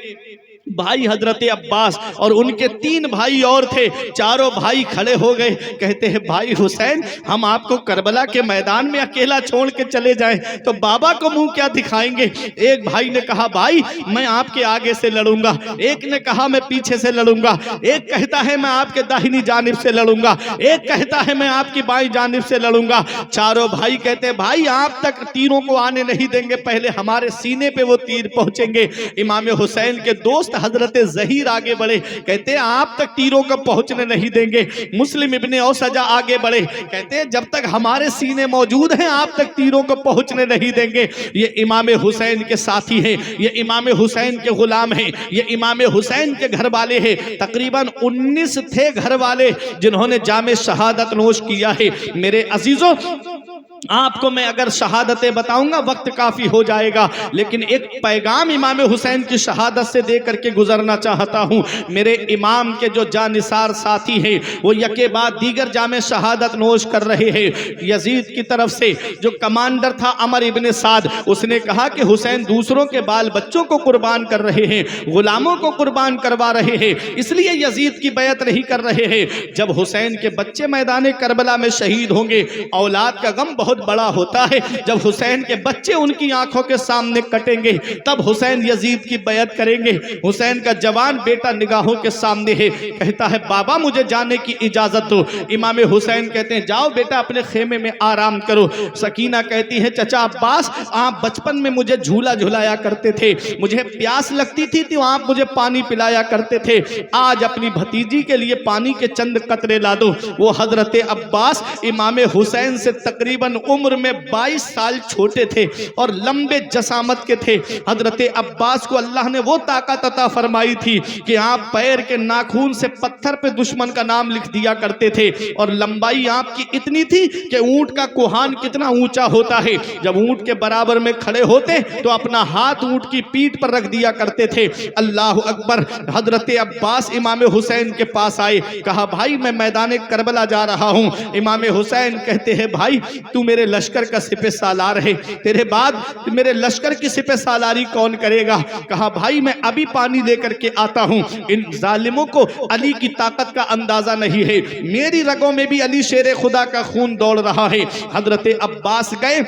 भाई हजरत अब्बास और उनके 3 भाई और थे। चारों भाई खड़े हो गए, कहते हैं भाई हुसैन, हम आपको करबला के मैदान में अकेला छोड़ के चले जाएं तो बाबा को मुंह क्या दिखाएंगे। एक भाई ने कहा भाई मैं आपके आगे से लड़ूंगा, एक ने कहा मैं पीछे से लड़ूंगा, एक कहता है मैं आपके दाहिनी जानिब से लड़ूंगा, एक कहता है मैं आपकी बाईं जानिब से लड़ूंगा। चारों भाई कहते हैं भाई आप तक तीरों को आने नहीं देंगे, पहले हमारे सीने पे वो तीर पहुंचेंगे। इमाम हुसैन के दोस्त हजरत ज़हीर आगे बढ़े, कहते हैं आप तक तीरों को पहुंचने नहीं देंगे। मुस्लिम इब्ने औसजा आगे बढ़े, कहते हैं जब तक हमारे सीने मौजूद हैं आप तक तीरों को पहुंचने नहीं देंगे। ये इमाम हुसैन के साथी हैं, ये इमाम हुसैन के गुलाम हैं, ये इमाम हुसैन के घर वाले हैं। तकरीबन 19 थे घर वाले जिन्होंने जामे शहादत नोश किया है। मेरे अजीजों, आपको मैं अगर शहादतें बताऊंगा वक्त काफी हो जाएगा, लेकिन एक पैगाम इमाम हुसैन की शहादत से दे करके गुजरना चाहता हूं। मेरे इमाम के जो जानिसार साथी हैं वो यके बाद दीगर जामे शहादत नोश कर रहे हैं। यजीद की तरफ से जो कमांडर था अमर इब्ने साद, उसने कहा कि हुसैन दूसरों के बाल बच्चों को कुर्बान कर रहे हैं, गुलामों को कुर्बान करवा रहे हैं, इसलिए यजीद की बैत नहीं कर रहे हैं। जब हुसैन के बच्चे मैदान करबला में शहीद होंगे, औलाद का गम बहुत बड़ा होता है। जब हुसैन के बच्चे उनकी आंखों के सामने कटेंगे तब हुसैन यजीद की बैत करेंगे। हुसैन का जवान बेटा निगाहों के सामने है, कहता है बाबा मुझे जाने की इजाजत दो। इमाम हुसैन कहते हैं जाओ बेटा अपने खेमे में आराम करो। सकीना कहती है चचा अब्बास आप बचपन में मुझे झूला झुलाया करते थे, मुझे प्यास लगती थी तो आप मुझे पानी पिलाया करते थे, आज अपनी भतीजी के लिए पानी के चंद कतरे ला दो। वो हजरत अब्बास इमाम हुसैन से तकरीबन उम्र में 22 साल छोटे थे और लंबे जसामत के थे। हजरत अब्बास को अल्लाह ने वो ताकत अता फरमाई थी कि आप पैर के नाखून से पत्थर पे दुश्मन का नाम लिख दिया करते थे और लंबाई आपकी इतनी थी कि ऊंट का कोहान कितना ऊंचा होता है, जब ऊंट के बराबर में खड़े होते तो अपना हाथ ऊंट की पीठ पर रख दिया करते थे। अल्लाह अकबर। हजरत अब्बास इमाम हुसैन के पास आए, कहा भाई मैं मैदान करबला जा रहा हूं। इमाम हुसैन कहते हैं भाई तू मेरे लश्कर का सिपह सालार है, तेरे बाद मेरे लश्कर की सिपह सालारी कौन करेगा। कहा भाई मैं अभी पानी लेकर के आता हूं। इन जालिमों को अली की ताकत का अंदाजा नहीं है, मेरी रगों में भी अली शेर खुदा का खून दौड़ रहा है। हजरत अब्बास गए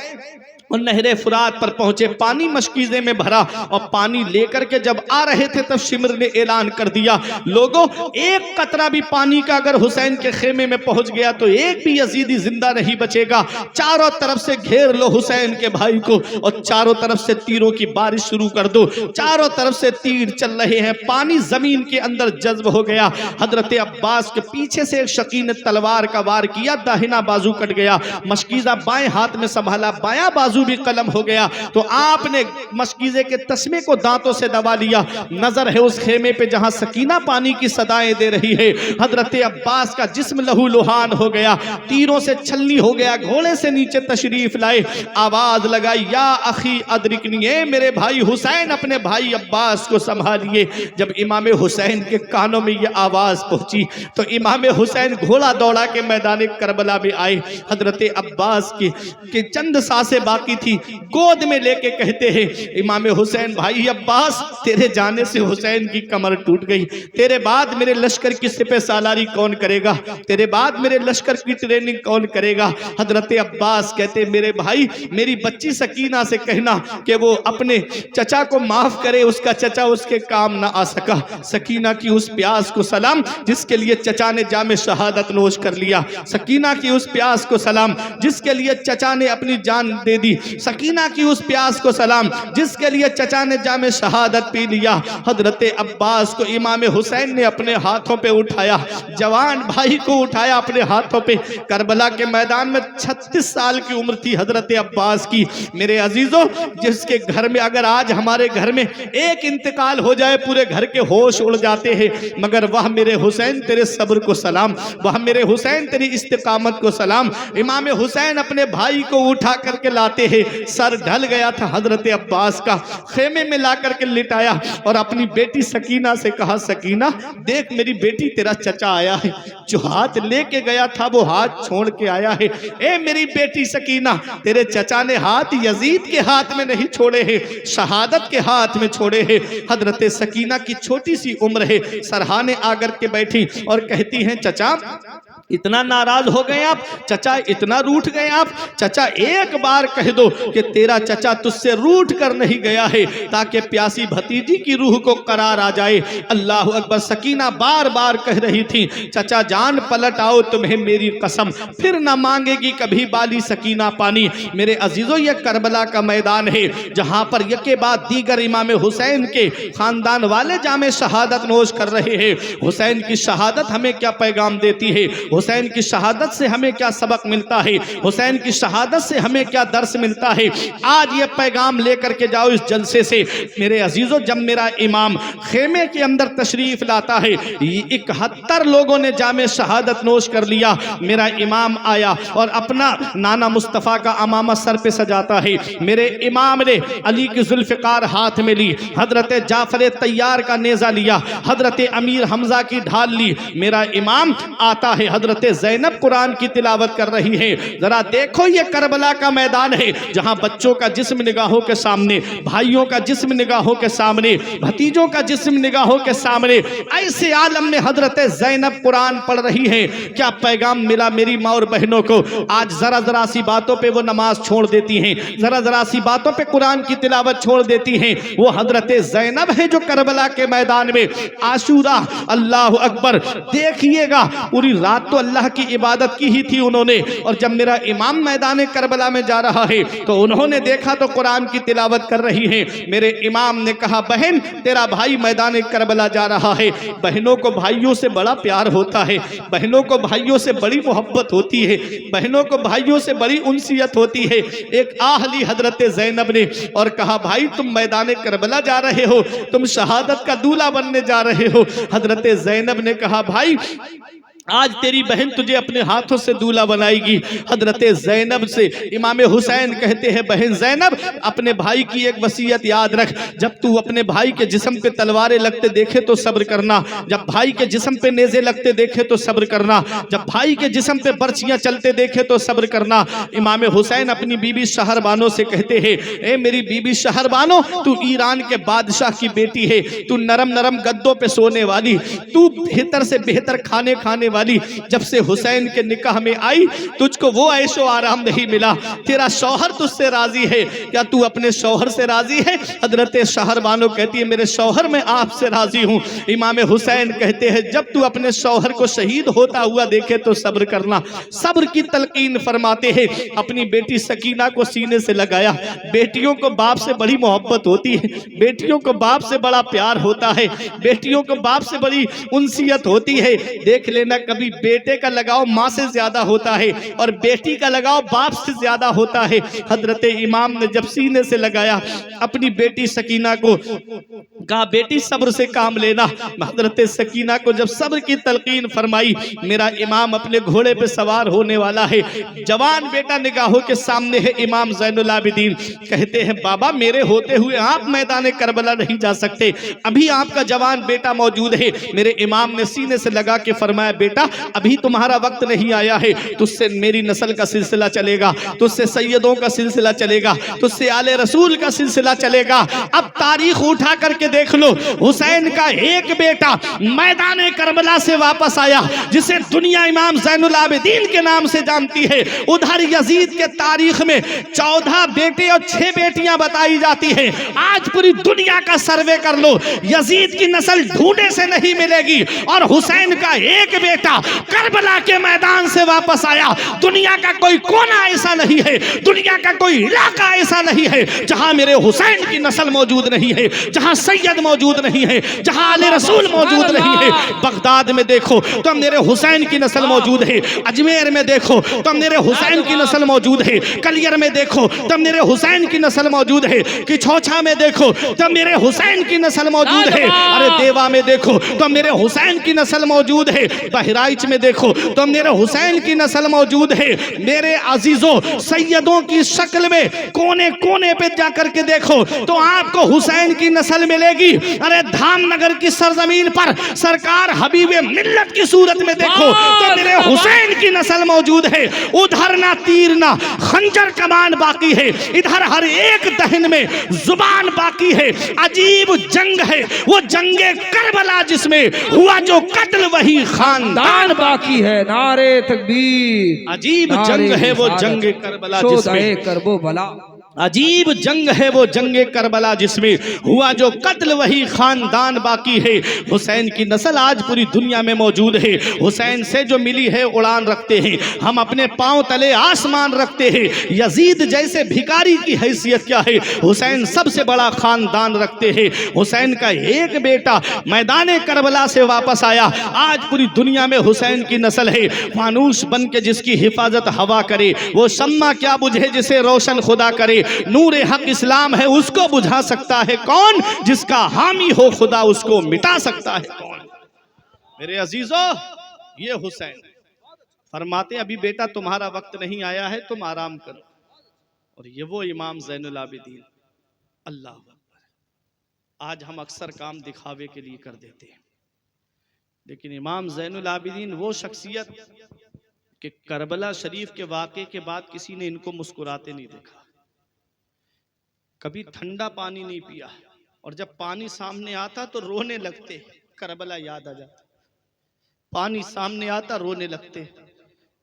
और नहरे फुरात पर पहुंचे, पानी मशकीज़े में भरा और पानी लेकर के जब आ रहे थे तब शिमर ने ऐलान कर दिया लोगों एक कतरा भी पानी का अगर हुसैन के खेमे में पहुंच गया तो एक भी यजीदी जिंदा नहीं बचेगा। चारों तरफ से घेर लो हुसैन के भाई को और चारों तरफ से तीरों की बारिश शुरू कर दो। चारों तरफ से तीर चल रहे हैं, पानी जमीन के अंदर जज्ब हो गया। हजरत अब्बास के पीछे से एक शकी ने तलवार का वार किया, दाहिना बाजू कट गया, मशकीज़ा बाएं हाथ में संभाला, बायां बाजू भी कलम हो गया तो आपने मशकीज़े के तस्मे को दांतों से दबा लिया। नजर है उस खेमे पे जहां सकीना पानी की सदाएं दे रही है। हजरत अब्बास का जिस्म लहू लुहान हो गया, तीरों से छलनी हो गया, घोड़े से नीचे तशरीफ लाए, आवाज लगाई या अखी अदरिकनी, मेरे भाई हुसैन अपने भाई अब्बास को संभालिए। जब इमाम हुसैन के कानों में यह आवाज पहुंची तो इमाम हुसैन घोड़ा दौड़ा के मैदान करबला में आए। हजरत अब्बास की चंद सांसें बाकी थी, गोद में लेके कहते हैं इमाम हुसैन भाई अब्बास तेरे जाने से हुसैन की कमर टूट गई, तेरे बाद मेरे लश्कर की सिपह सालारी कौन करेगा, तेरे बाद मेरे लश्कर की ट्रेनिंग कौन करेगा। हजरत अब्बास कहते मेरे भाई मेरी बच्ची सकीना से कहना कि वो अपने चचा को माफ करे, उसका चचा उसके काम ना आ सका। सकीना की उस प्यास को सलाम जिसके लिए चचा ने जामे शहादत नोश कर लिया, सकीना की उस प्यास को सलाम जिसके लिए चचा ने अपनी जान दे दी, सकीना की उस प्यास को सलाम जिसके लिए चचा ने जामे शहादत पी लिया। हजरत अब्बास को इमाम हुसैन ने अपने हाथों पे उठाया, जवान भाई को उठाया अपने हाथों पे। करबला के मैदान में 36 साल की उम्र थी हजरत अब्बास की। मेरे अजीजों जिसके घर में अगर आज हमारे घर में एक इंतकाल हो जाए पूरे घर के होश उड़ जाते हैं, मगर वह मेरे हुसैन तेरे सब्र को सलाम, वह मेरे हुसैन तेरी इस्तिकामत को सलाम। इमाम हुसैन अपने भाई को उठा करके लाते फरमाते हैं सर ढल गया था हजरत अब्बास का, खेमे में ला करके लिटाया और अपनी बेटी सकीना से कहा सकीना देख मेरी बेटी तेरा चचा आया है, जो हाथ लेके गया था वो हाथ छोड़ के आया है। ए मेरी बेटी सकीना तेरे चचा ने हाथ यजीद के हाथ में नहीं छोड़े हैं, शहादत के हाथ में छोड़े हैं। हजरत सकीना की छोटी सी उम्र है, सरहाने आकर के बैठी और कहती हैं चचा इतना नाराज हो गए आप, चचा इतना रूठ गए आप, चचा एक बार कह दो कि तेरा चचा तुझसे रूठ कर नहीं गया है ताकि प्यासी भतीजी की रूह को करार आ जाए। अल्लाह अकबर। सकीना बार बार कह रही थी चचा जान पलट आओ तुम्हें मेरी कसम फिर ना मांगेगी कभी बाली सकीना पानी। मेरे अजीजों ये करबला का मैदान है जहां पर यके बाद दीगर इमाम हुसैन के खानदान वाले जामे शहादत नोश कर रहे हैं। हुसैन की शहादत हमें क्या पैगाम देती है, हुसैन की शहादत से हमें क्या सबक मिलता है, हुसैन की शहादत से हमें क्या दर्स मिलता है। आज ये पैगाम लेकर के जाओ इस जलसे से। मेरे अजीजों जब मेरा इमाम खेमे के अंदर तशरीफ लाता है 71 लोगों ने जामे शहादत नोश कर लिया। मेरा इमाम आया और अपना नाना मुस्तफ़ा का अमामा सर पे सजाता है। मेरे इमाम ने अली की जुल्फ़िकार हाथ में ली, हजरत जाफर तैयार का नेजा लिया, हजरत अमीर हमजा की ढाल ली। मेरा इमाम आता है, हजरत ज़ैनब कुरान की तिलावत कर रही है। जरा देखो ये करबला का मैदान है जहां बच्चों का जिस्म निगाहों के सामने, भाइयों का जिस्म निगाहों के सामने, भतीजों का जिस्म निगाहों के सामने, ऐसे आलम में हजरत ज़ैनब कुरान पढ़ रही है। क्या पैगाम मिला मेरी माँ और बहनों को। आज जरा जरा सी बातों पे वो नमाज छोड़ देती हैं, जरा जरा सी बातों पे कुरान की तिलावत छोड़ देती हैं। वो हजरत ज़ैनब है जो करबला के मैदान में आशूरा, अल्लाह अकबर, देखिएगा पूरी रात तो अल्लाह की इबादत की ही थी उन्होंने। और जब मेरा इमाम मैदान करबला में जा रहा है तो उन्होंने देखा तो कुरान की तिलावत कर रही है। मेरे इमाम ने कहा बहन तेरा भाई मैदान करबला जा रहा है। बहनों को भाइयों से बड़ा प्यार होता है, बहनों को भाइयों से बड़ी मोहब्बत होती है, बहनों को भाइयों से बड़ी उनसियत होती है। एक आह ली हजरत ज़ैनब ने और कहा भाई तुम मैदान करबला जा रहे हो, तुम शहादत का दूल्हा बनने जा रहे हो। हजरत ज़ैनब ने कहा भाई आज तेरी बहन तुझे अपने हाथों से दूल्हा बनाएगी। हजरत ज़ैनब से इमाम हुसैन कहते हैं बहन ज़ैनब अपने भाई की एक वसीयत याद रख, जब तू अपने भाई के जिस्म पे तलवारें लगते देखे तो सब्र करना, जब भाई के जिस्म पे नेज़े लगते देखे तो सब्र करना, जब भाई के जिस्म पे बर्छियां चलते देखे तो सब्र करना। इमाम हुसैन अपनी बीबी शहरबानो से कहते हैं ए मेरी बीबी शहरबानो तू ईरान के बादशाह की बेटी है, तू नरम नरम गद्दों पे सोने वाली, तू बेहतर से बेहतर खाने खाने वाली। जब से हुसैन के निकाह में आई तुझको वो ऐशो आराम नहीं मिला, तेरा शौहर तुझसे राजी है, क्या तू अपने शौहर से राजी है। हजरत शहरबानो कहती है मेरे शौहर मैं आपसे राजी हूँ। इमाम हुसैन कहते हैं जब तू अपने शौहर को शहीद होता हुआ देखे तो सब्र करना। सब्र की तलकीन फरमाते हैं, अपनी बेटी सकीना को सीने से लगाया। बेटियों को बाप से बड़ी मोहब्बत होती है, बेटियों को बाप से बड़ा प्यार होता है, बेटियों को बाप से बड़ी उनसियत होती है। देख लेना कभी बेटे का लगाव माँ से ज्यादा होता है और बेटी का लगाव बाप से ज्यादा होता है। हजरत इमाम ने जब सीने से लगाया अपनी बेटी सकीना को कहा बेटी सब्र से काम लेना। हजरत सकीना को जब सब्र की तलकीन फरमाई, मेरा इमाम अपने घोड़े पे सवार होने वाला है, जवान बेटा निगाहों के सामने है। इमाम ज़ैनुल आबिदीन कहते हैं बाबा मेरे होते हुए आप मैदान करबला नहीं जा सकते, अभी आपका जवान बेटा मौजूद है। मेरे इमाम ने सीने से लगा के फरमाया बेटा अभी तुम्हारा वक्त नहीं आया है, तुझसे मेरी नस्ल का सिलसिला चलेगा, तुझसे सैयदों का सिलसिला चलेगा, तुझसे आले रसूल का सिलसिला चलेगा। अब तारीख उठा करके देख लो, हुसैन का एक बेटा मैदान करबला से वापस आया जिसे दुनिया इमाम ज़ैनुल आबिदीन के नाम से जानती है। उधर यजीद के तारीख में 14 बेटे और 6 बेटियां बताई जाती हैं। आज पूरी दुनिया का सर्वे कर लो, यजीद की नस्ल ढूंढने से नहीं मिलेगी और हुसैन का एक बेटा करबला के मैदान से वापस आया। दुनिया का कोई कोना ऐसा नहीं है, दुनिया का कोई इलाका ऐसा नहीं है जहां मेरे हुसैन की नस्ल मौजूद नहीं है, जहां सैयद मौजूद नहीं है, जहां आले रसूल मौजूद नहीं है। बगदाद में देखो तो मेरे हुसैन की नस्ल मौजूद है, अजमेर में देखो तो मेरे हुसैन की नस्ल मौजूद है, कलियर में देखो तो मेरे हुसैन की नस्ल मौजूद है, किछोछा में देखो तो मेरे हुसैन की नस्ल मौजूद है, अरे देवा में देखो तो मेरे हुसैन की नस्ल मौजूद है। बहराइच में देखो तो मेरे हुसैन की नस्ल मौजूद है। मेरे अजीजों, सैयदों की शक्ल में कोने कोने पे जाकर के देखो तो आपको हुसैन की नस्ल मिलेगी। अरे धामनगर की सरजमीन पर सरकार हबीबे मिल्लत की सूरत में देखो तो मेरे हुसैन की नस्ल मौजूद है। उधर ना तीर ना खंजर कमान बाकी है, इधर हर एक दहन में जुबान बाकी है। अजीब जंग है वो जंगे करबला जिसमें हुआ जो कत्ल वही खानदान बाकी है। नारे तकबीर। अजीब जंग है वो जंग करबला जिसमें करबो भला। अजीब जंग है वो जंगे करबला जिसमें हुआ जो कत्ल वही खानदान बाकी है। हुसैन की नस्ल आज पूरी दुनिया में मौजूद है। हुसैन से जो मिली है उड़ान रखते हैं, हम अपने पांव तले आसमान रखते हैं। यजीद जैसे भिखारी की हैसियत क्या है, हुसैन सबसे बड़ा खानदान रखते हैं। हुसैन का एक बेटा मैदान करबला से वापस आया, आज पूरी दुनिया में हुसैन की नस्ल है। फानूस बन के जिसकी हिफाजत हवा करे, वो शम्मा क्या बुझे जिसे रोशन खुदा करे। नूरे हक इस्लाम है उसको बुझा सकता है कौन, जिसका हामी हो खुदा उसको मिटा सकता है कौन। मेरे अजीजों, ये हुसैन फरमाते अभी बेटा तुम्हारा वक्त नहीं आया है, तुम आराम करो। और ये वो इमाम ज़ैनुल आबिदीन, अल्लाह अकबर। आज हम अक्सर काम दिखावे के लिए कर देते हैं, लेकिन इमाम ज़ैनुल आबिदीन वो शख्सियत कि करबला शरीफ के वाक़े के बाद किसी ने इनको मुस्कुराते नहीं देखा, कभी ठंडा पानी नहीं पिया, और जब पानी सामने आता तो रोने लगते। करबला याद आ जाता, पानी सामने आता रोने लगते।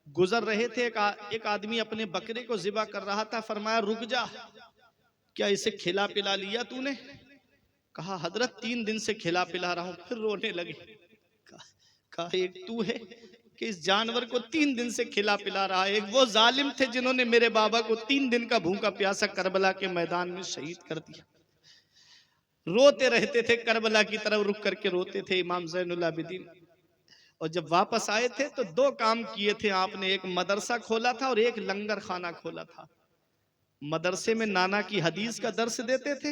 गुजर रहे थे, एक आदमी अपने बकरे को ज़िबा कर रहा था, फरमाया रुक जा, क्या इसे खिला पिला लिया तूने? कहा हजरत 3 दिन से खिला पिला रहा हूं। फिर रोने लगे। कहा एक तू है कि इस जानवर को 3 दिन से खिला पिला रहा है। एक वो जालिम थे जिन्होंने मेरे बाबा को 3 दिन का भूखा प्यासा करबला के मैदान में शहीद कर दिया। रोते रहते थे, करबला की तरफ रुक करके रोते थे इमाम ज़ैनुल आबिदीन। और जब वापस आए थे तो 2 काम किए थे आपने, एक मदरसा खोला था और एक लंगर खाना खोला था। मदरसे में नाना की हदीस का दर्स देते थे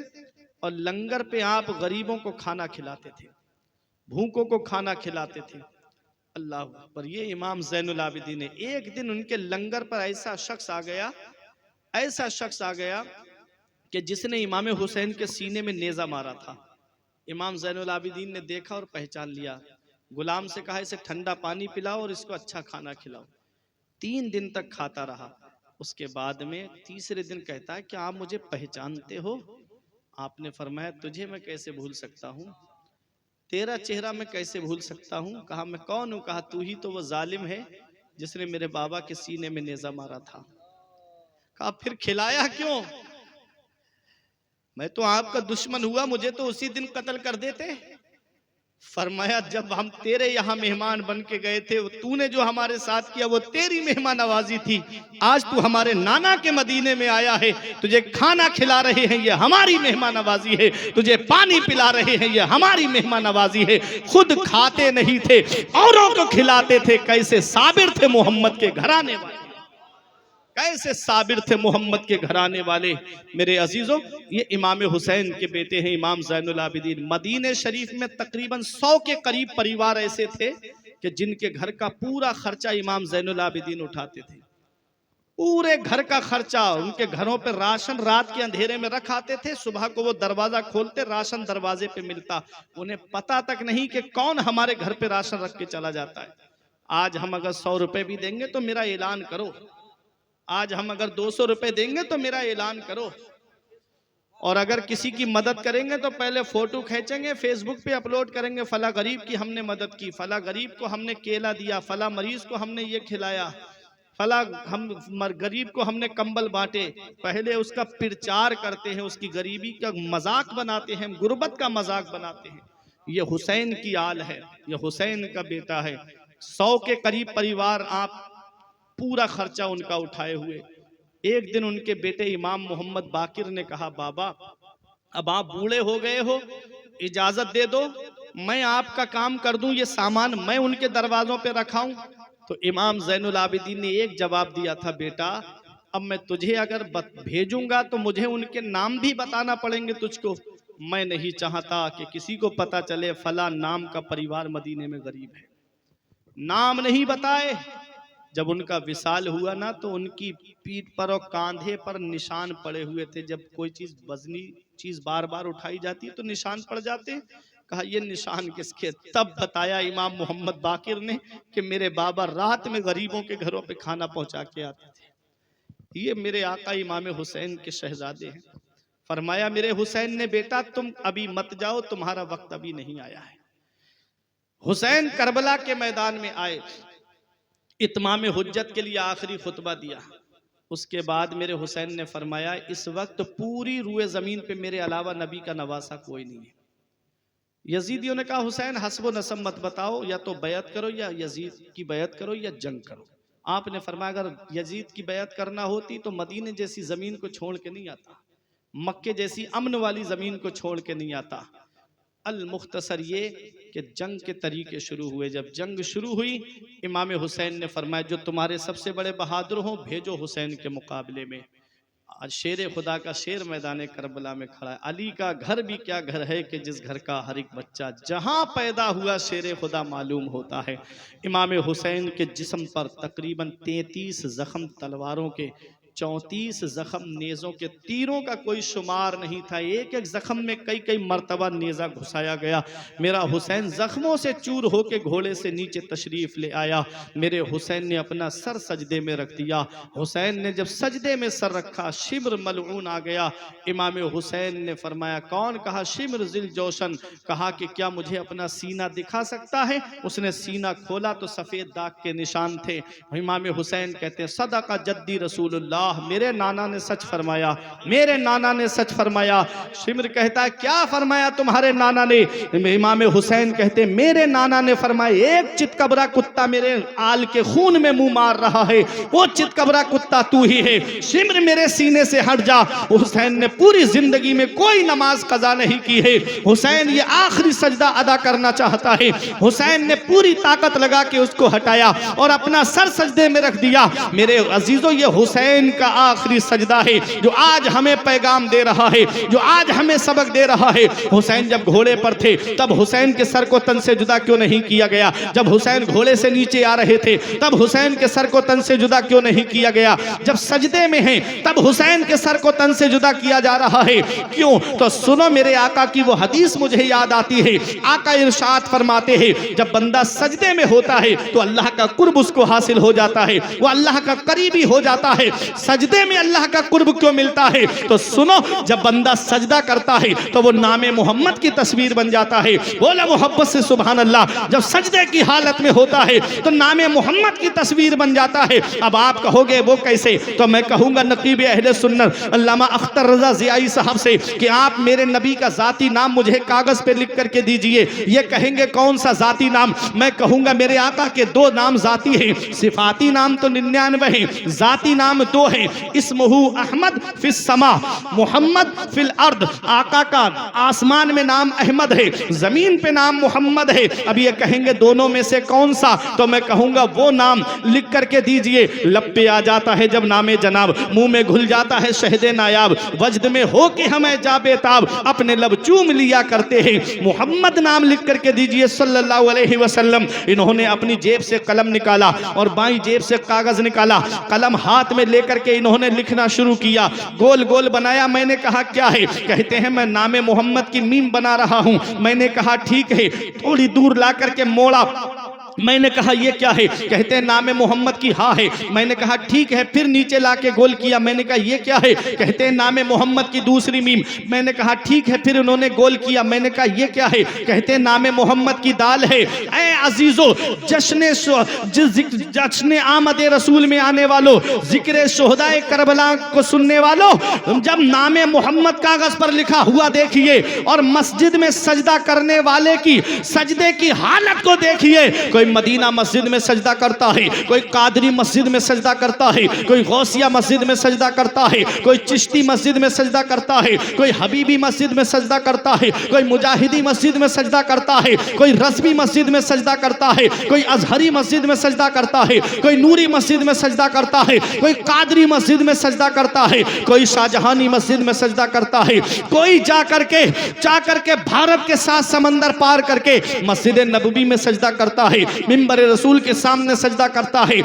और लंगर पे आप गरीबों को खाना खिलाते थे, भूखों को खाना खिलाते थे। अल्लाह पर ये इमाम ज़ैनुल आबिदीन ने एक दिन उनके लंगर पर ऐसा शख्स आ गया कि जिसने इमाम हुसैन के सीने में नेजा मारा था। इमाम ज़ैनुल आबिदीन ने देखा और पहचान लिया। गुलाम से कहा इसे ठंडा पानी पिलाओ और इसको अच्छा खाना खिलाओ। 3 दिन तक खाता रहा। उसके बाद में तीसरे दिन कहता है कि आप मुझे पहचानते हो? आपने फरमाया तुझे मैं कैसे भूल सकता हूँ, तेरा चेहरा मैं कैसे भूल सकता हूँ। कहा मैं कौन हूँ? कहा तू ही तो वो जालिम है जिसने मेरे बाबा के सीने में नेजा मारा था। कहा फिर खिलाया क्यों? मैं तो आपका दुश्मन हुआ, मुझे तो उसी दिन कत्ल कर देते। फरमाया जब हम तेरे यहाँ मेहमान बन के गए थे, तूने जो हमारे साथ किया वो तेरी मेहमान नवाजी थी। आज तू हमारे नाना के मदीने में आया है, तुझे खाना खिला रहे हैं ये हमारी मेहमान नवाजी है, तुझे पानी पिला रहे हैं ये हमारी मेहमान नवाजी है। खुद खाते नहीं थे, औरों को खिलाते थे। कैसे साबिर थे मोहम्मद के घराने वाले, कैसे साबिर थे मोहम्मद के घराने वाले। मेरे अजीजों, ये इमाम हुसैन के बेटे हैं इमाम ज़ैनुल आबिदीन। मदीने शरीफ में तकरीबन 100 के करीब परिवार ऐसे थे कि जिनके घर का पूरा खर्चा इमाम ज़ैनुल आबिदीन उठाते थे। पूरे घर का खर्चा, उनके घरों पर राशन रात के अंधेरे में रख आते थे। सुबह को वो दरवाजा खोलते, राशन दरवाजे पे मिलता। उन्हें पता तक नहीं कि कौन हमारे घर पे राशन रख के चला जाता है। आज हम अगर 100 रुपए भी देंगे तो मेरा ऐलान करो, आज हम अगर 200 रुपए देंगे तो मेरा ऐलान करो। और अगर किसी की मदद करेंगे तो पहले फोटो खींचेंगे, फेसबुक पे अपलोड करेंगे, फला गरीब की हमने मदद की, फला गरीब को हमने केला दिया, फला मरीज को हमने ये खिलाया, फला हम गरीब को हमने कंबल बांटे। पहले उसका प्रचार करते हैं, उसकी गरीबी का मजाक बनाते हैं, गुर्बत का मजाक बनाते हैं। ये हुसैन की आल है, ये हुसैन का बेटा है। 100 के करीब परिवार आप पूरा खर्चा उनका उठाए हुए। एक दिन उनके बेटे इमाम मोहम्मद बाकिर ने कहा बाबा अब आप बूढ़े हो गए हो, इजाजत दे दो, मैं आपका काम कर दूं, ये सामान मैं उनके दरवाजों पे रखाऊं। तो इमाम ज़ैनुल आबिदीन ने एक जवाब दिया था, बेटा अब मैं तुझे अगर भेजूंगा तो मुझे उनके नाम भी बताना पड़ेंगे तुझको। मैं नहीं चाहता कि किसी को पता चले फला नाम का परिवार मदीने में गरीब है। नाम नहीं बताए। जब उनका विसाल हुआ ना तो उनकी पीठ पर और कांधे पर निशान पड़े हुए थे। जब कोई चीज वजनी चीज बार बार उठाई जाती है तो निशान पड़ जाते। कहा ये निशान किसके? तब बताया इमाम मोहम्मद बाकिर ने कि मेरे बाबा रात में गरीबों के घरों पे खाना पहुंचा के आते थे। ये मेरे आका इमाम हुसैन के शहजादे हैं। फरमाया मेरे हुसैन ने, बेटा तुम अभी मत जाओ, तुम्हारा वक्त अभी नहीं आया है। हुसैन करबला के मैदान में आए, इत्माम हुज्जत के लिए आखिरी खुतबा दिया। उसके बाद मेरे हुसैन ने फरमाया इस वक्त पूरी रूए जमीन पे मेरे अलावा नबी का नवासा कोई नहीं है। यजीदियों ने कहा हुसैन हस्ब नसब मत बताओ, या तो बैत करो या यजीद की बैत करो या जंग करो। आपने फरमाया अगर यजीद की बैत करना होती तो मदीने जैसी जमीन को छोड़ के नहीं आता, मक्के जैसी अमन वाली जमीन को छोड़ के नहीं आता। अल मुख्तसर ये कि जंग के तरीके शुरू हुए। जब जंग शुरू हुई इमाम हुसैन ने फरमाया जो तुम्हारे सबसे बड़े बहादुर हों भेजो हुसैन के मुकाबले में। आज शेर खुदा का शेर मैदान करबला में खड़ा है। अली का घर भी क्या घर है कि जिस घर का हर एक बच्चा जहां पैदा हुआ शेर खुदा मालूम होता है। इमाम हुसैन के जिस्म पर तकरीबन 33 जख्म तलवारों के, 34 जख्म नेज़ों के, तीरों का कोई शुमार नहीं था। एक एक जख्म में कई कई मरतबा नेज़ा घुसाया गया। मेरा हुसैन जख्मों से चूर होके घोड़े से नीचे तशरीफ ले आया। मेरे हुसैन ने अपना सर सजदे में रख दिया। हुसैन ने जब सजदे में सर रखा शिम्र मलऊन आ गया। इमाम हुसैन ने फरमाया कौन? कहा शिम्र जिल जोशन। कहा कि क्या मुझे अपना सीना दिखा सकता है? उसने सीना खोला तो सफ़ेद दाग के निशान थे। इमाम हुसैन कहते हैं सदका जद्दी रसूलुल्लाह, मेरे नाना ने सच फरमाया, मेरे नाना ने सच फरमाया। शिम्र कहता है क्या फरमाया तुम्हारे नाना ने? इमाम हुसैन कहते मेरे नाना ने फरमाया एक चितकबरा कुत्ता मेरे आल के खून में मुंह मार रहा है, वो चितकबरा कुत्ता तू ही है। शिम्र मेरे सीने से हट जा। हुसैन ने पूरी जिंदगी में कोई नमाज कजा नहीं की है। हुसैन ये आखिरी सजदा अदा करना चाहता है। हुसैन ने पूरी ताकत लगा के उसको हटाया और अपना सर सजदे में रख दिया। मेरे अजीजों ये हुसैन का आखिरी सजदा है जो आज हमें पैगाम दे रहा है, जो आज हमें सबक दे रहा है। हुसैन जब घोड़े पर थे तब हुसैन के सर को तन से जुदा क्यों नहीं किया गया? जब हुसैन घोड़े से नीचे आ रहे थे तब हुसैन के सर को तन से जुदा क्यों नहीं किया गया? जब सजदे में हैं तब हुसैन के सर को तन से जुदा किया जा रहा है, क्यों? तो सुनो मेरे आका की वो हदीस मुझे याद आती है। आका इरशाद फरमाते हैं जब बंदा सजदे में होता है तो अल्लाह का कुर्ब उसको हासिल हो जाता है, वो अल्लाह का करीबी हो जाता है। सजदे में अल्लाह का कुर्ब क्यों मिलता है? तो सुनो जब बंदा सजदा करता है तो वो नामे मोहम्मद की तस्वीर बन जाता है। बोला मोहब्बत से सुभान अल्लाह। जब सजदे की हालत में होता है तो नामे मोहम्मद की तस्वीर बन जाता है। अब आप कहोगे वो कैसे? तो मैं कहूंगा नकीब अहले सुन्नत अल्लामा अख्तर रजा ज़ियाई साहब से कि आप मेरे नबी का जाती नाम मुझे कागज पे लिख करके दीजिए। ये कहेंगे कौन सा जाती नाम? मैं कहूंगा मेरे आका के 2 नाम जाती हैं, सिफाती नाम तो 99 है, जाती नाम 2 है। इस्मुहु अहमद फिस समा, मोहम्मद फिल अर्द। आका का आसमान में नाम अहमद है, जमीन पे नाम मोहम्मद है। अब ये कहेंगे दोनों में से कौन सा? तो मैं कहूंगा वो नाम लिख करके दीजिए। लब पे आ जाता है जब नामे जनाब, मुंह में घुल जाता है शहदे नायाब, वजद में हो के हमें जाबेताब अपने लब चूम लिया करते हैं। मोहम्मद नाम लिख करके दीजिए सल्लल्लाहु अलैहि वसल्लम। इन्होंने अपनी जेब से कलम निकाला और बाईं जेब से कागज निकाला, कलम हाथ में लेकर के इन्होंने लिखना शुरू किया। गोल गोल बनाया। मैंने कहा क्या है? कहते हैं मैं नामे मोहम्मद की मीम बना रहा हूं। मैंने कहा ठीक है। थोड़ी दूर ला करके मोड़ा। मैंने कहा ये क्या है? कहते हैं नामे मोहम्मद की हा है। मैंने कहा ठीक है। फिर नीचे लाके गोल किया। मैंने कहा ये क्या है? कहते हैं नामे मोहम्मद की दूसरी मीम। मैंने कहा ठीक है। फिर उन्होंने गोल किया। मैंने कहा ये क्या है? कहते हैं नामे मोहम्मद की दाल है। ऐ अजीजों, जश्न आमद रसूल में आने वालों, जिक्र शोहदाए करबला को सुनने वालों, जब नामे मोहम्मद कागज पर लिखा हुआ देखिए और मस्जिद में सजदा करने वाले की सजदे की हालत को देखिए। कोई मदीना मस्जिद में सजदा करता है, कोई कादरी मस्जिद में सजदा करता है, कोई गौसिया मस्जिद में सजदा करता है, कोई चिश्ती मस्जिद में सजदा करता है, कोई हबीबी मस्जिद में सजदा करता है, कोई मुजाहिदी मस्जिद में सजदा करता है, कोई रस्मी मस्जिद में सजदा करता है, कोई अजहरी मस्जिद में सजदा करता है, कोई नूरी मस्जिद में सजदा करता है, कोई कादरी मस्जिद में सजदा करता है, कोई शाहजहानी मस्जिद में सजदा करता है, कोई जा करके भारत के साथ समंदर पार करके मस्जिद नबवी में सजदा करता है। मिंबर रसूल के सामने सजदा करता है,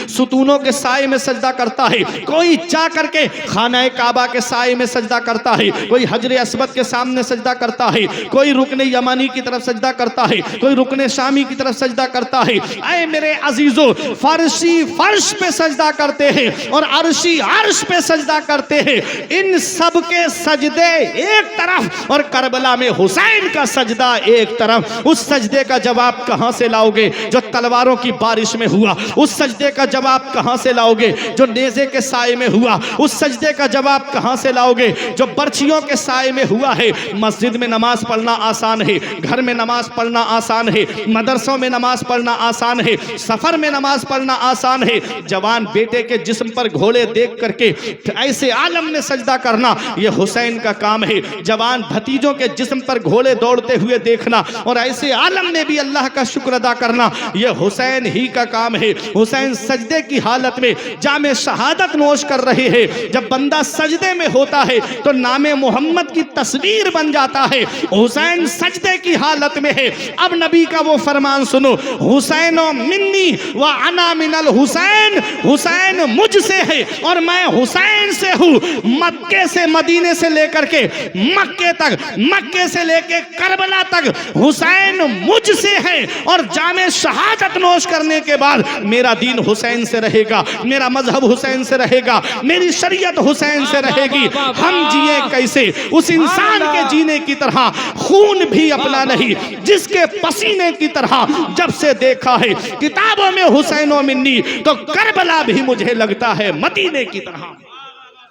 सुतूनों के साए में सजदा करता है, कोई जा करके खाना काबा के साए में सजदा करता है, कोई हजर अस्वद के सामने सजदा करता है, कोई रुकने यमानी की तरफ सजदा करता है, कोई रुकने शामी की तरफ सजदा करता है। ऐ मेरे अजीजों, फर्शी फर्श पे सजदा करते हैं और अर्शी अर्श पे सजदा करते हैं। इन सब के सजदे एक तरफ और करबला में हुसैन का सजदा एक तरफ। उस सजदे का जवाब कहां से लाओगे जो तलवारों की बारिश में हुआ? उस सजदे का जवाब कहां से लाओगे जो नेज़े के साए में हुआ? उस सजदे का जवाब कहां से लाओगे जो बर्छियों के साए में हुआ है? मस्जिद में नमाज पढ़ना आसान है, घर में नमाज पढ़ना आसान है, मदरसों में नमाज पढ़ना आसान है, सफर में नमाज पढ़ना आसान है। जवान बेटे के जिस्म पर घोड़े देख करके ऐसे आलम में सजदा करना यह हुसैन का काम है। जवान भतीजों के जिस्म पर घोड़े दौड़ते हुए देखना और ऐसे आलम में भी अल्लाह का शुक्र अदा करना यह हुसैन ही का काम है। हुसैन सजदे की हालत में जामे शहादत नोश कर रहे हैं। जब बंदा सजदे में होता है तो नामे मोहम्मद की तस्वीर बन जाता है। हुसैन सजदे की हालत में है। अब नबी का वो फरमान सुनो, हुसैनो मिन्नी व अना मिनल हुसैन, हुसैन मुझसे है और मैं हुसैन से हूँ। मक्के से मदीने से लेकर के मक्के तक, मक्के से लेकर करबला तक हुसैन मुझसे है और जामे शहादत नोश करने के बाद मेरा दीन हुसैन से रहेगा, मेरा मजहब हुसैन से रहेगा, मेरी शरीयत हुसैन से रहेगी। हम जिए कैसे? उस इंसान के जीने की तरह, खून भी अपना नहीं जिसके पसीने की तरह। जब से देखा है किताबों में हुसैनो मिन्नी तो करबला भी मुझे लगता है मदीने की तरह।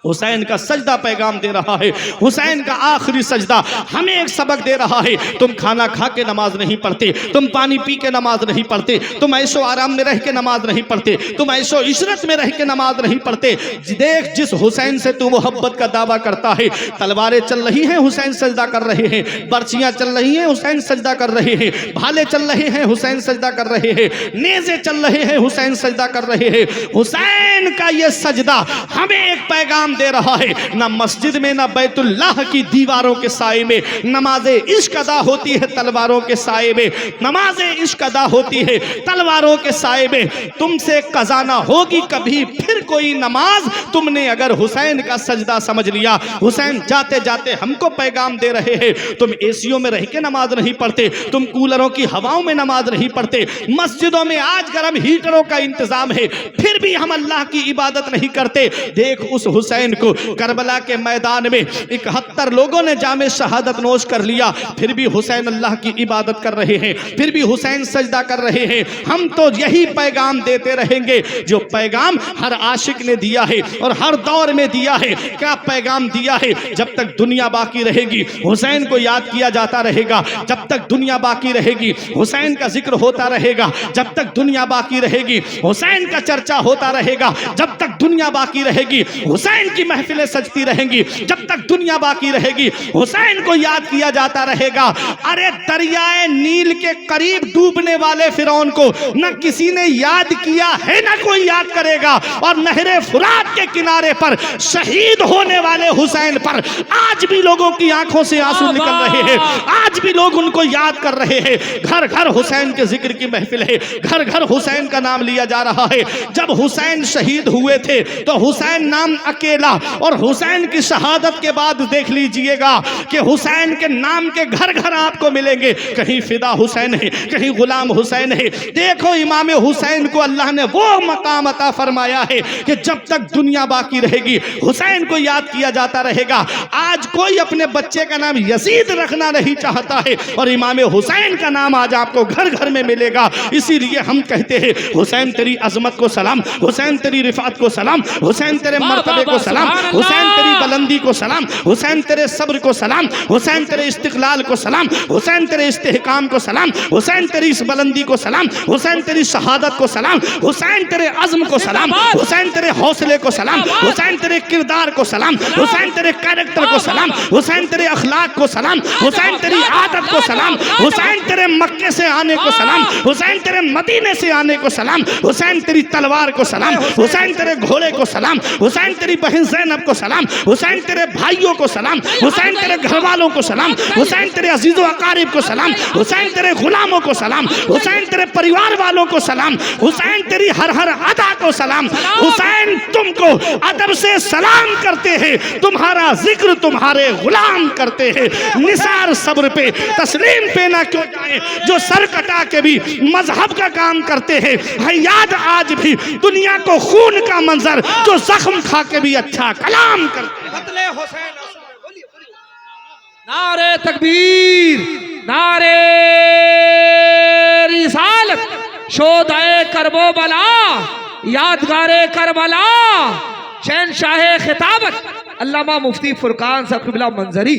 हुसैन का सजदा पैगाम दे रहा है। हुसैन का आखिरी सजदा हमें एक सबक दे रहा है। तुम खाना खा के नमाज नहीं पढ़ते, तुम पानी पी के नमाज नहीं पढ़ते, तुम ऐशो आराम में रह के नमाज नहीं पढ़ते, तुम ऐशो इशरत में रह के नमाज नहीं पढ़ते। देख, जिस हुसैन से तू मोहब्बत का दावा करता है, तलवारें चल रही हैं, हुसैन सजदा कर रहे हैं, बर्छियां चल रही हैं, हुसैन सजदा कर रहे हैं, भाले चल रहे हैं, हुसैन सजदा कर रहे हैं, नेज़े चल रहे हैं, हुसैन सजदा कर रहे हैं। हुसैन का ये सजदा हमें एक पैगाम दे रहा है। ना मस्जिद में ना बैतुल्लाह की दीवारों के साए में नमाज़े इश्क अदा होती है, तलवारों के साए में नमाज़े इश्क अदा होती है, तलवारों के साए में। तुमसे कज़ा ना होगी कभी फिर कोई नमाज, तुमने अगर हुसैन का सजदा समझ लिया। हुसैन जाते जाते हमको पैगाम दे रहे हैं, तुम एसियों में रह के नमाज नहीं पढ़ते, तुम कूलरों की हवाओं में नमाज नहीं पढ़ते, मस्जिदों में आज गर्म हीटरों का इंतजाम है, फिर भी हम अल्लाह की इबादत नहीं करते। देख, उस हुसैन को करबला के मैदान में 71 लोगों ने जामे शहादत नोश कर लिया, फिर भी हुसैन अल्लाह की इबादत कर रहे हैं, फिर भी हुसैन सजदा कर रहे हैं। हम तो यही पैगाम देते रहेंगे जो पैगाम हर आशिक ने दिया है और हर दौर में दिया है। क्या पैगाम दिया है? जब तक दुनिया बाकी रहेगी हुसैन को याद किया जाता रहेगा, जब तक दुनिया बाकी रहेगी हुसैन का जिक्र होता रहेगा, जब तक दुनिया बाकी रहेगी हुसैन का चर्चा होता रहेगा, जब तक दुनिया बाकी रहेगी हुसैन की महफिलें सजती रहेंगी, जब तक दुनिया बाकी रहेगी हुसैन को याद किया जाता रहेगा। अरे दरियाए नील के करीब डूबने वाले फिरौन को न किसी ने याद किया है, न कोई याद करेगा, और नहरे फुरात के किनारे पर शहीद होने वाले हुसैन पर आज भी लोगों की आंखों से आंसू निकल रहे हैं, आज भी लोग उनको याद कर रहे हैं। घर घर हुसैन के जिक्र की महफिल है, घर घर हुसैन का नाम लिया जा रहा है। जब हुसैन शहीद हुए थे तो हुसैन नाम अकेला, और हुसैन की शहादत के बाद देख लीजिएगा कि हुसैन के नाम के घर घर आपको मिलेंगे। कहीं फिदा हुसैन है, कहीं गुलाम हुसैन है। देखो, इमाम हुसैन को अल्लाह ने वो मकाम अता फरमाया है कि जब तक दुनिया बाकी रहेगी हुसैन को याद किया जाता रहेगा। आज कोई अपने बच्चे का नाम यजीद रखना नहीं चाहता है और इमाम हुसैन का नाम आज आपको घर घर में मिलेगा। इसीलिए हम कहते हैं, हुसैन तेरी अजमत को सलाम, हुसैन तेरी रिफात को सलाम, हुसैन तेरे मर्तबे को सलाम, हुसैन तेरी बुलंदी को सलाम, हुसैन तेरे सब्र को सलाम, हुसैन तेरे इस्तिकलाल को सलाम, हुसैन तेरे इस्तेहकाम को सलाम, हुसैन तेरी इस बुलंदी को सलाम, हुसैन तेरी शहादत को सलाम, हुसैन तेरे अज़्म को सलाम, हुसैन तेरे हौसले को सलाम, हुसैन तेरे किरदार को सलाम, हुसैन तेरे कैरेक्टर को सलाम, हुसैन तेरे अखलाक को सलाम, हुसैन तेरी आदत को सलाम, हुसैन तेरे मक्के से आने को सलाम, हुसैन तेरे मदीने से आने को सलाम, हुसैन तेरी तलवार को सलाम, हुसैन तेरे घोड़े को सलाम, हुसैन तेरी बहन ज़ैनब को सलाम, हुसैन तेरे भाइयों को सलाम, हुसैन तेरे घर वालों को सलाम, हुसैन तेरे अजीज़ो अकारिब को सलाम, हुसैन तेरे गुलामों को सलाम, हुसैन तेरे परिवार वालों को सलाम, हुसैन तेरी हर हर अदा को सलाम। हुसैन तुमको अदब से सलाम करते हैं, तुम्हारा जिक्र तुम्हारे गुलाम करते हैं। निसार सब्र पे तस्लीम पे ना क्यों जाए, जो सर कटा के भी मजहब का काम करते हैं। है याद आज भी दुनिया को खून का मंजर, जो जख्म खा के भी अच्छा कलाम करते हैं। नारे तकबीर, नारे रिसालत, शोदाए करबो बला, यादगारे करबला, शहंशाहे खिताबत, अल्लामा मुफ्ती फुरकान साहब क़िबला मंजरी।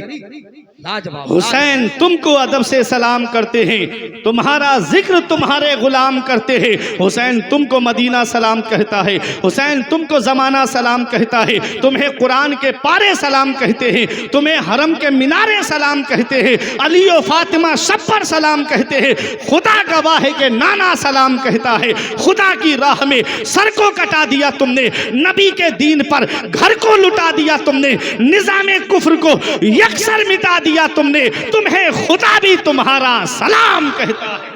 लाजवाब। हुसैन तुमको अदब से सलाम करते हैं, तुम्हारा जिक्र तुम्हारे गुलाम करते हैं। हुसैन तुमको मदीना सलाम कहता है, हुसैन तुमको ज़माना सलाम कहता है, तुम्हें कुरान के पारे सलाम कहते हैं, तुम्हें हरम के मीनारे सलाम कहते हैं, अली और फातिमा सब पर सलाम कहते हैं। खुदा गवाह है कि नाना सलाम कहता है। खुदा की राह में सर को कटा दिया तुमने, नबी के दीन पर घर को लुटा दिया तुमने, निज़ामे कुफ्र को यकसर मिटा दिया तुमने। तुम्हें खुदा भी तुम्हारा सलाम कहता है,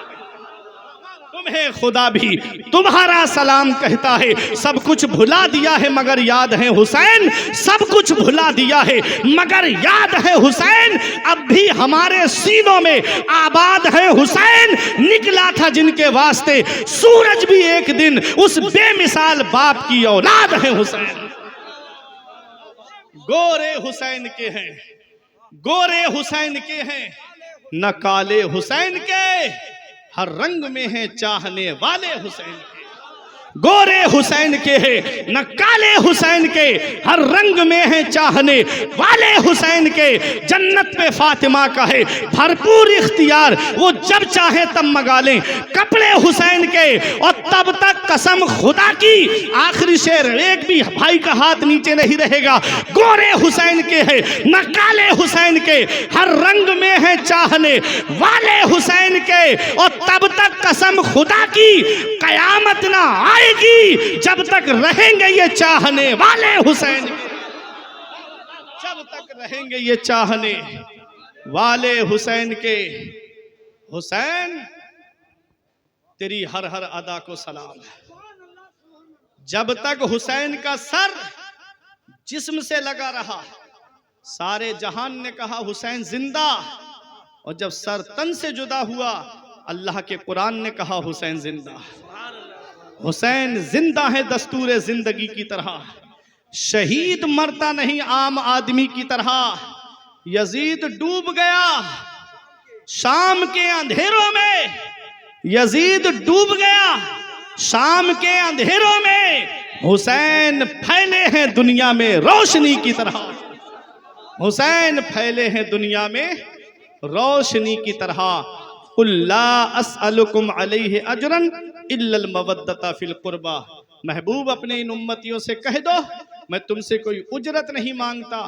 तुम्हें खुदा भी तुम्हारा सलाम कहता है। सब कुछ भुला दिया है मगर याद है हुसैन, सब कुछ भुला दिया है मगर याद है हुसैन। अब भी हमारे सीनों में आबाद है हुसैन। निकला था जिनके वास्ते सूरज भी एक दिन, उस बेमिसाल बाप की औलाद है हुसैन। गोरे हुसैन के हैं, गोरे हुसैन के हैं, न काले हुसैन के, हर रंग में है चाहने वाले हुसैन के। गोरे हुसैन के हैं, न काले हुसैन के, हर रंग में है चाहने वाले हुसैन के। जन्नत पे फातिमा का है भरपूर इख्तियार, वो जब चाहे तब मंगा लें कपड़े हुसैन के। और तब तक कसम खुदा की, आखिरी शेर, एक भी भाई का हाथ नीचे नहीं रहेगा। गोरे हुसैन के हैं, न काले हुसैन के, हर रंग में है चाहने वाले हुसैन के। और तब तक कसम खुदा की, कयामत ना आएगी जब तक रहेंगे ये चाहने वाले हुसैन के, जब तक रहेंगे ये चाहने वाले हुसैन के। हुसैन तेरी हर हर अदा को सलाम। जब तक हुसैन का सर जिस्म से लगा रहा, सारे जहान ने कहा हुसैन जिंदा, और जब सर तन से जुदा हुआ, अल्लाह के कुरान ने कहा हुसैन जिंदा। हुसैन जिंदा है दस्तूर जिंदगी की तरह, शहीद मरता नहीं आम आदमी की तरह। यजीद डूब गया शाम के अंधेरों में, यजीद डूब गया शाम के अंधेरों में। हुसैन फैले हैं दुनिया में रोशनी की तरह, हुसैन फैले हैं दुनिया में रोशनी की तरह। कुल्ला अस्अलुकुम अलैहि अजरन इल्लल मवद्दता फिल कुर्बा। महबूब अपने इन उम्मतियों से कह दो, मैं तुमसे कोई उजरत नहीं मांगता,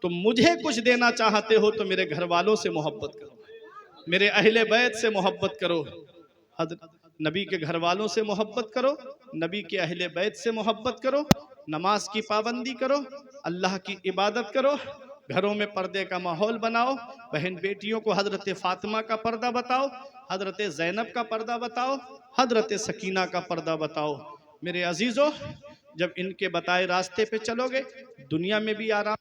तुम मुझे कुछ देना चाहते हो तो मेरे घर वालों से मोहब्बत करो, मेरे अहले बैत से मोहब्बत करो, नबी के घर वालों से मोहब्बत करो, नबी के अहले बैत से मोहब्बत करो, नमाज की पाबंदी करो, अल्लाह की इबादत करो, घरों में पर्दे का माहौल बनाओ, बहन बेटियों को हजरत फातिमा का पर्दा बताओ, हजरत ज़ैनब का पर्दा बताओ, हजरत सकीना का पर्दा बताओ। मेरे अजीज़ों, जब इनके बताए रास्ते पे चलोगे दुनिया में भी आराम